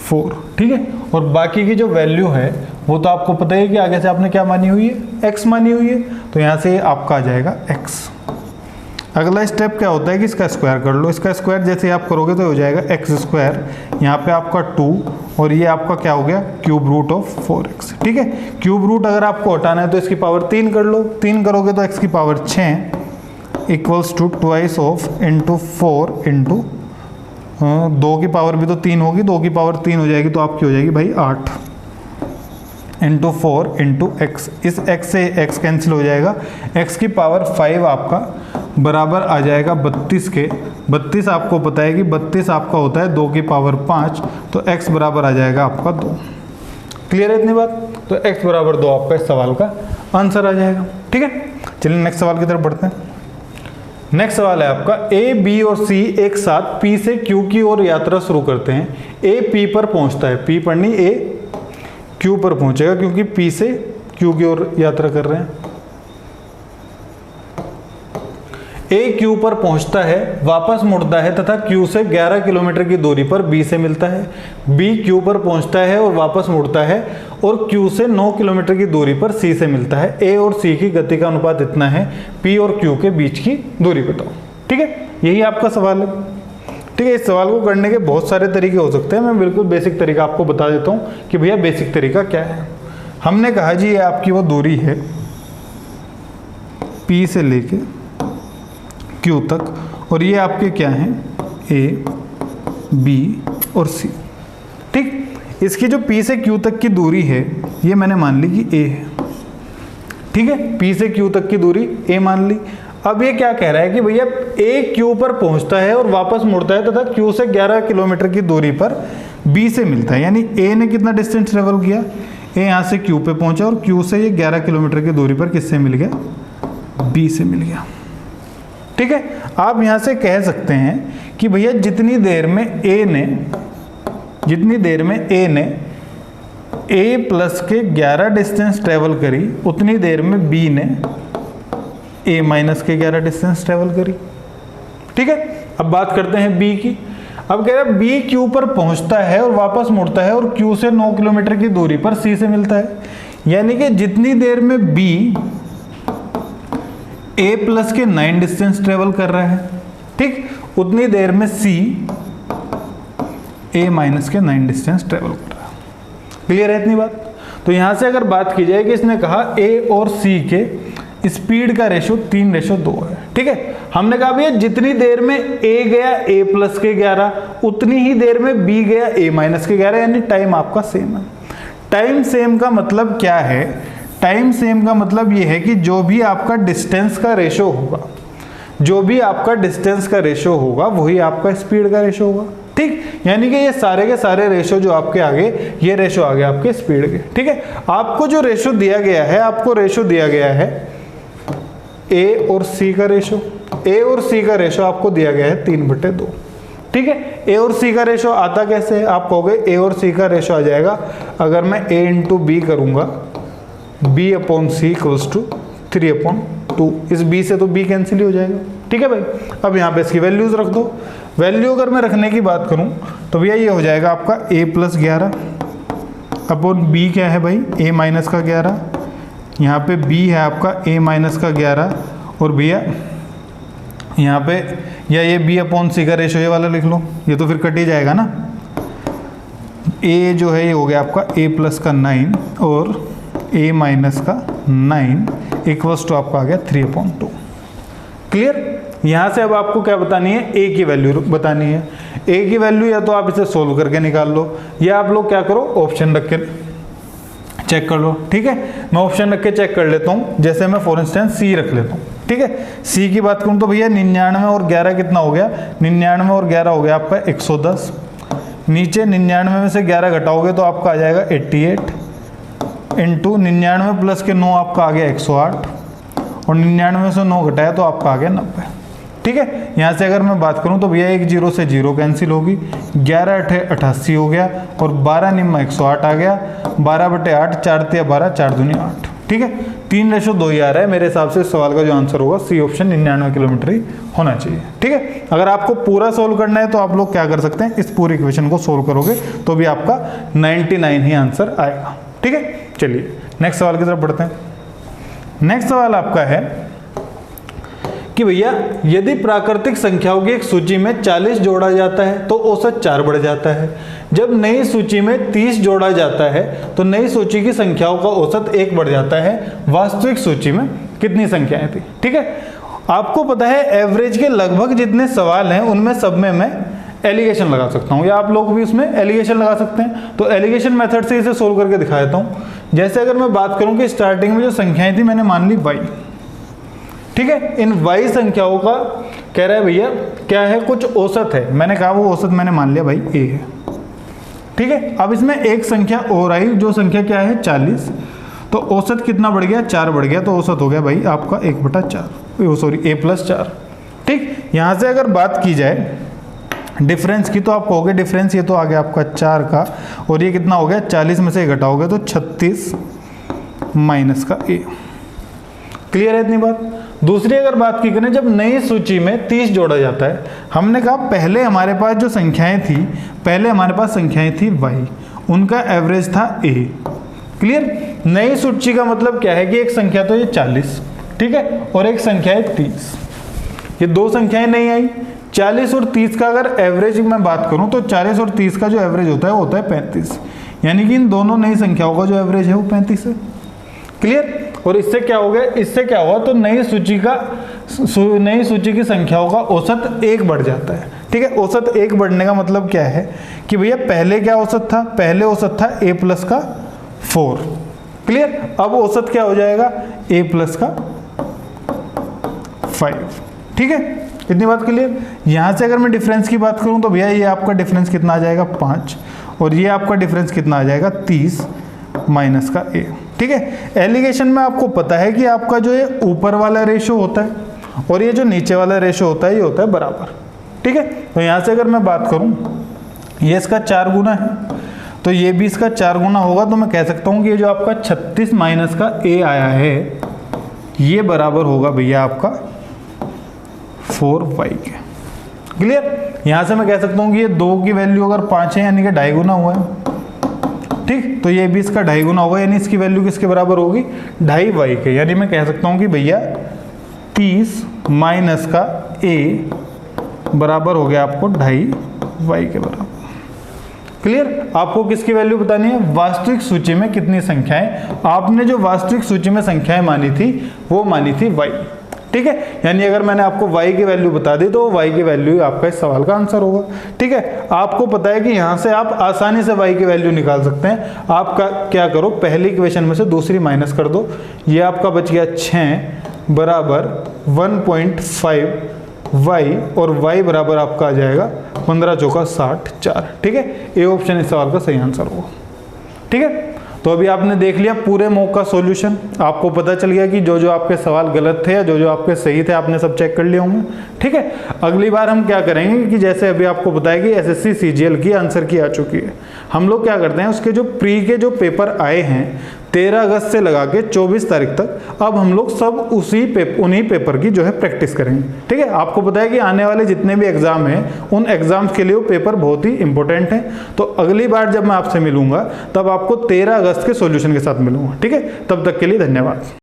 4, ठीक है। और बाकी की जो वैल्यू है वो तो आपको पता है कि आगे से आपने क्या मानी हुई है, x मानी हुई है, तो यहाँ से आपका आ जाएगा x। अगला स्टेप क्या होता है कि इसका स्क्वायर कर लो। इसका स्क्वायर जैसे आप करोगे तो हो जाएगा एक्स स्क्वायर, यहाँ पे आपका 2 और ये आपका क्या हो गया क्यूब रूट ऑफ 4x, ठीक है। क्यूब रूट अगर आपको हटाना है तो इसकी पावर 3 कर लो, 3 करोगे तो x की power 6 equals to twice of into 4 into 2 की पावर भी तो 3 होगी, 2 की पावर 3 हो जाएगी तो आपकी हो जाएगी भाई 8 इंटू 4 इंटू एक्स। इस x से x कैंसिल हो जाएगा, x की पावर 5 आपका बराबर आ जाएगा 32 के। 32 आपको पता है कि 32 आपका होता है 2 की पावर 5, तो x बराबर आ जाएगा आपका 2। क्लियर है इतनी बात? तो x बराबर 2 आपका इस सवाल का आंसर आ जाएगा, ठीक है। चलिए नेक्स्ट सवाल की तरफ बढ़ते हैं। नेक्स्ट सवाल है आपका a, b और c एक साथ p से q की ओर यात्रा शुरू करते हैं। a p पर पहुंचता है, p पर नहीं a q पर पहुंचेगा क्योंकि p से q की ओर यात्रा कर रहे हैं। A Q पर पहुंचता है, वापस मुड़ता है तथा Q से 11 किलोमीटर की दूरी पर B से मिलता है। B Q पर पहुंचता है और वापस मुड़ता है और Q से 9 किलोमीटर की दूरी पर C से मिलता है। A और C की गति का अनुपात इतना है, P और Q के बीच की दूरी बताओ, ठीक है। यही आपका सवाल है, ठीक है। इस सवाल को करने के बहुत सारे तरीके हो सकते हैं, मैं बिल्कुल बेसिक तरीका आपको बता देता हूँ कि भैया बेसिक तरीका क्या है। हमने कहा जी ये आपकी वो दूरी है P से लेके Q तक, और ये आपके क्या हैं A, B और C, ठीक। इसकी जो P से Q तक की दूरी है ये मैंने मान ली कि A है, ठीक है। P से Q तक की दूरी A मान ली। अब ये क्या कह रहा है कि भैया A Q पर पहुंचता है और वापस मुड़ता है तथा Q से 11 किलोमीटर की दूरी पर B से मिलता है, यानी A ने कितना डिस्टेंस ट्रेवल किया, A यहाँ से Q पे पहुंचा और Q से ये 11 किलोमीटर की दूरी पर किससे मिल गया, B से मिल गया, ठीक है। आप यहां से कह सकते हैं कि भैया जितनी देर में A प्लस के 11 डिस्टेंस ट्रेवल करी उतनी देर में B ने A माइनस के 11 डिस्टेंस ट्रेवल करी, ठीक है। अब बात करते हैं B की। अब कह रहा है B Q पर पहुंचता है और वापस मुड़ता है और Q से 9 किलोमीटर की दूरी पर C से मिलता है, यानी कि जितनी देर में B A प्लस के 9 डिस्टेंस ट्रेवल कर रहा है, ठीक, उतनी देर में C A माइनस के 9 डिस्टेंस ट्रेवल कर रहा है। क्लियर है इतनी बात? तो यहां से अगर बात की जाए कि इसने कहा A और C के स्पीड का रेशो 3:2 है, ठीक है। हमने कहा भैया जितनी देर में A गया A प्लस के 11 उतनी ही देर में B गया A माइनस के 11, यानी टाइम आपका सेम है। टाइम सेम का मतलब क्या है, टाइम सेम का मतलब ये है कि जो भी आपका डिस्टेंस का रेशो होगा वही आपका स्पीड का रेशो होगा, ठीक। यानी कि ये सारे के सारे रेशो जो आपके आगे, ये रेशो आ गए आपके स्पीड के, ठीक है। आपको जो रेशो दिया गया है, आपको रेशो दिया गया है A और C का रेशो। A और C का रेशो आपको दिया गया है 3/2, ठीक है। A और C का रेशो आता कैसे है, आप कहोगे A और C का रेशो आ जाएगा अगर मैं A इंटू B करूंगा B upon C equals to 3/2। इस B से तो B कैंसिल ही हो जाएगा, ठीक है भाई। अब यहाँ पे इसकी वैल्यूज रख दो। वैल्यू अगर मैं रखने की बात करूँ तो भैया ये हो जाएगा आपका A प्लस 11 अपॉन B क्या है भाई A माइनस का 11, यहाँ पे B है आपका A माइनस का 11, और भैया यहाँ पे या ये B अपॉन C का रेशो ये वाला लिख लो, ये तो फिर कट ही जाएगा ना। A जो है ये हो गया आपका A प्लस का 9 और A माइनस का 9 इक्वल्स टू आपका आ गया 3/2। क्लियर? यहाँ से अब आपको क्या बतानी है, A की वैल्यू बतानी है। A की वैल्यू या तो आप इसे सोल्व करके निकाल लो, या आप लोग क्या करो ऑप्शन रख के चेक कर लो, ठीक है। मैं ऑप्शन रख के चेक कर लेता हूँ, जैसे मैं फॉर इंस्टेंस C रख लेता हूँ, ठीक है। C की बात करूँ तो भैया 99 और 11 कितना हो गया, 99 और 11 हो गया आपका 110। नीचे 99 में से 11 घटाओगे तो आपका आ जाएगा 88 इंटू 99 प्लस के 9 आपका आ गया 108, और 99 में से 9 घटाया तो आपका आ गया 90। ठीक है। यहाँ से अगर मैं बात करूँ तो भैया एक 0 से 0 कैंसिल होगी, 11 8 88 हो गया और 12 निम्मा 108 आ गया, 12/8 4 × 12 4 दूनी 8, ठीक है। 3:2 ही आ रहा है मेरे हिसाब से। इस सवाल का जो आंसर होगा सी ऑप्शन 99 किलोमीटर ही होना चाहिए, ठीक है। अगर आपको पूरा सोल्व करना है तो आप लोग क्या कर सकते हैं, इस पूरी इक्वेशन को सोल्व करोगे तो भी आपका 99 ही आंसर आएगा, ठीक है। चलिए नेक्स्ट सवाल की तरफ बढ़ते हैं। नेक्स्ट सवाल आपका है कि भैया यदि प्राकृतिक संख्याओं की एक सूची में 40 जोड़ा जाता है तो औसत 4 बढ़ जाता है। जब नई सूची में 30 जोड़ा जाता है तो नई सूची की संख्याओं का औसत 1 बढ़ जाता है। वास्तविक सूची में कितनी संख्याएं थी, ठीक है। आपको पता है एवरेज के लगभग जितने सवाल हैं उनमें सब में मैं एलिगेशन लगा सकता हूँ, या आप लोग भी उसमें एलिगेशन लगा सकते हैं। तो एलिगेशन मेथड से इसे सोल्व करके दिखा देता हूँ। जैसे अगर मैं बात करूँ कि स्टार्टिंग में जो संख्याएं थी मैंने मान ली y, ठीक है। इन y संख्याओं का कह रहा है भैया क्या है, कुछ औसत है। मैंने कहा वो औसत मैंने मान लिया भाई a है, ठीक है। अब इसमें एक संख्या और आई, जो संख्या क्या है 40, तो औसत कितना बढ़ गया, 4 बढ़ गया, तो औसत हो गया भाई आपका 1/4, सॉरी a+4, ठीक। यहाँ से अगर बात की जाए डिफरेंस की तो आप कहोगे डिफरेंस ये तो आ गया आपका 4 का, और ये कितना हो गया 40 में से घटाओगे तो 36 माइनस का a। क्लियर है इतनी बात। दूसरी अगर बात की करें, जब नई सूची में 30 जोड़ा जाता है, हमने कहा पहले हमारे पास जो संख्याएं थी, पहले हमारे पास संख्याएं थी y, उनका एवरेज था a। क्लियर। नई सूची का मतलब क्या है कि एक संख्या तो ये 40, ठीक है, और एक संख्या है 30। ये दो संख्याएं नहीं आई। 40 और 30 का अगर एवरेज मैं बात करूं तो 40 और 30 का जो एवरेज होता है वो होता है 35, यानी कि इन दोनों नई संख्याओं का जो एवरेज है वो 35 है। क्लियर। और इससे क्या हो गया, इससे क्या हुआ, तो नई सूची की संख्याओं का औसत 1 बढ़ जाता है, ठीक है। औसत 1 बढ़ने का मतलब क्या है कि भैया पहले क्या औसत था, पहले औसत था a+4। क्लियर। अब औसत क्या हो जाएगा, a+5, ठीक है। इतनी बात क्लियर। यहां से अगर मैं डिफरेंस की बात करूं तो भैया ये आपका डिफरेंस कितना आ जाएगा 5, और ये आपका डिफरेंस कितना आ जाएगा 30 माइनस का a, ठीक है। एलिगेशन में आपको पता है कि आपका जो ये ऊपर वाला रेशो होता है और ये जो नीचे वाला रेशो होता है ये होता है बराबर, ठीक है। तो यहाँ से अगर मैं बात करूँ, ये इसका 4 गुना है तो ये भी इसका 4 गुना होगा, तो मैं कह सकता हूँ कि ये जो आपका 36 माइनस का a आया है ये बराबर होगा भैया आपका 4y के। क्लियर। यहाँ से मैं कह सकता हूँ कि ये 2 की वैल्यू अगर 5 है यानी कि 2.5 गुना हुआ है, ठीक। तो ये भी इसका 2.5 गुना होगा, यानी इसकी वैल्यू किसके बराबर होगी, 2.5y के। यानी मैं कह सकता हूँ कि भैया 30 माइनस का a बराबर हो गया आपको 2.5y के बराबर। क्लियर। आपको किसकी वैल्यू बतानी है, वास्तविक सूची में कितनी संख्याएं, आपने जो वास्तविक सूची में संख्याएं मानी थी वो मानी थी y, ठीक है। यानी अगर मैंने आपको y की वैल्यू बता दी तो y की वैल्यू आपका इस सवाल का आंसर होगा, ठीक है। आपको पता है कि यहाँ से आप आसानी से y की वैल्यू निकाल सकते हैं। आपका क्या करो, पहली इक्वेशन में से दूसरी माइनस कर दो, ये आपका बच गया 6 बराबर 1.5y, और y बराबर आपका आ जाएगा 15 चौका 60 4, ठीक है। ए ऑप्शन इस सवाल का सही आंसर होगा, ठीक है। तो अभी आपने देख लिया पूरे मॉक का सॉल्यूशन, आपको पता चल गया कि जो जो आपके सवाल गलत थे या जो जो आपके सही थे आपने सब चेक कर लिए होंगे, ठीक है। अगली बार हम क्या करेंगे कि जैसे अभी आपको बताया कि एसएससी सीजीएल की आंसर की आ चुकी है, हम लोग क्या करते हैं उसके जो प्री के जो पेपर आए हैं 13 अगस्त से लगा के 24 तारीख तक, अब हम लोग सब उन्हीं पेपर की जो है प्रैक्टिस करेंगे, ठीक है। आपको पता है कि आने वाले जितने भी एग्जाम हैं उन एग्जाम्स के लिए वो पेपर बहुत ही इंपॉर्टेंट हैं। तो अगली बार जब मैं आपसे मिलूंगा तब आपको 13 अगस्त के सॉल्यूशन के साथ मिलूंगा, ठीक है। तब तक के लिए धन्यवाद।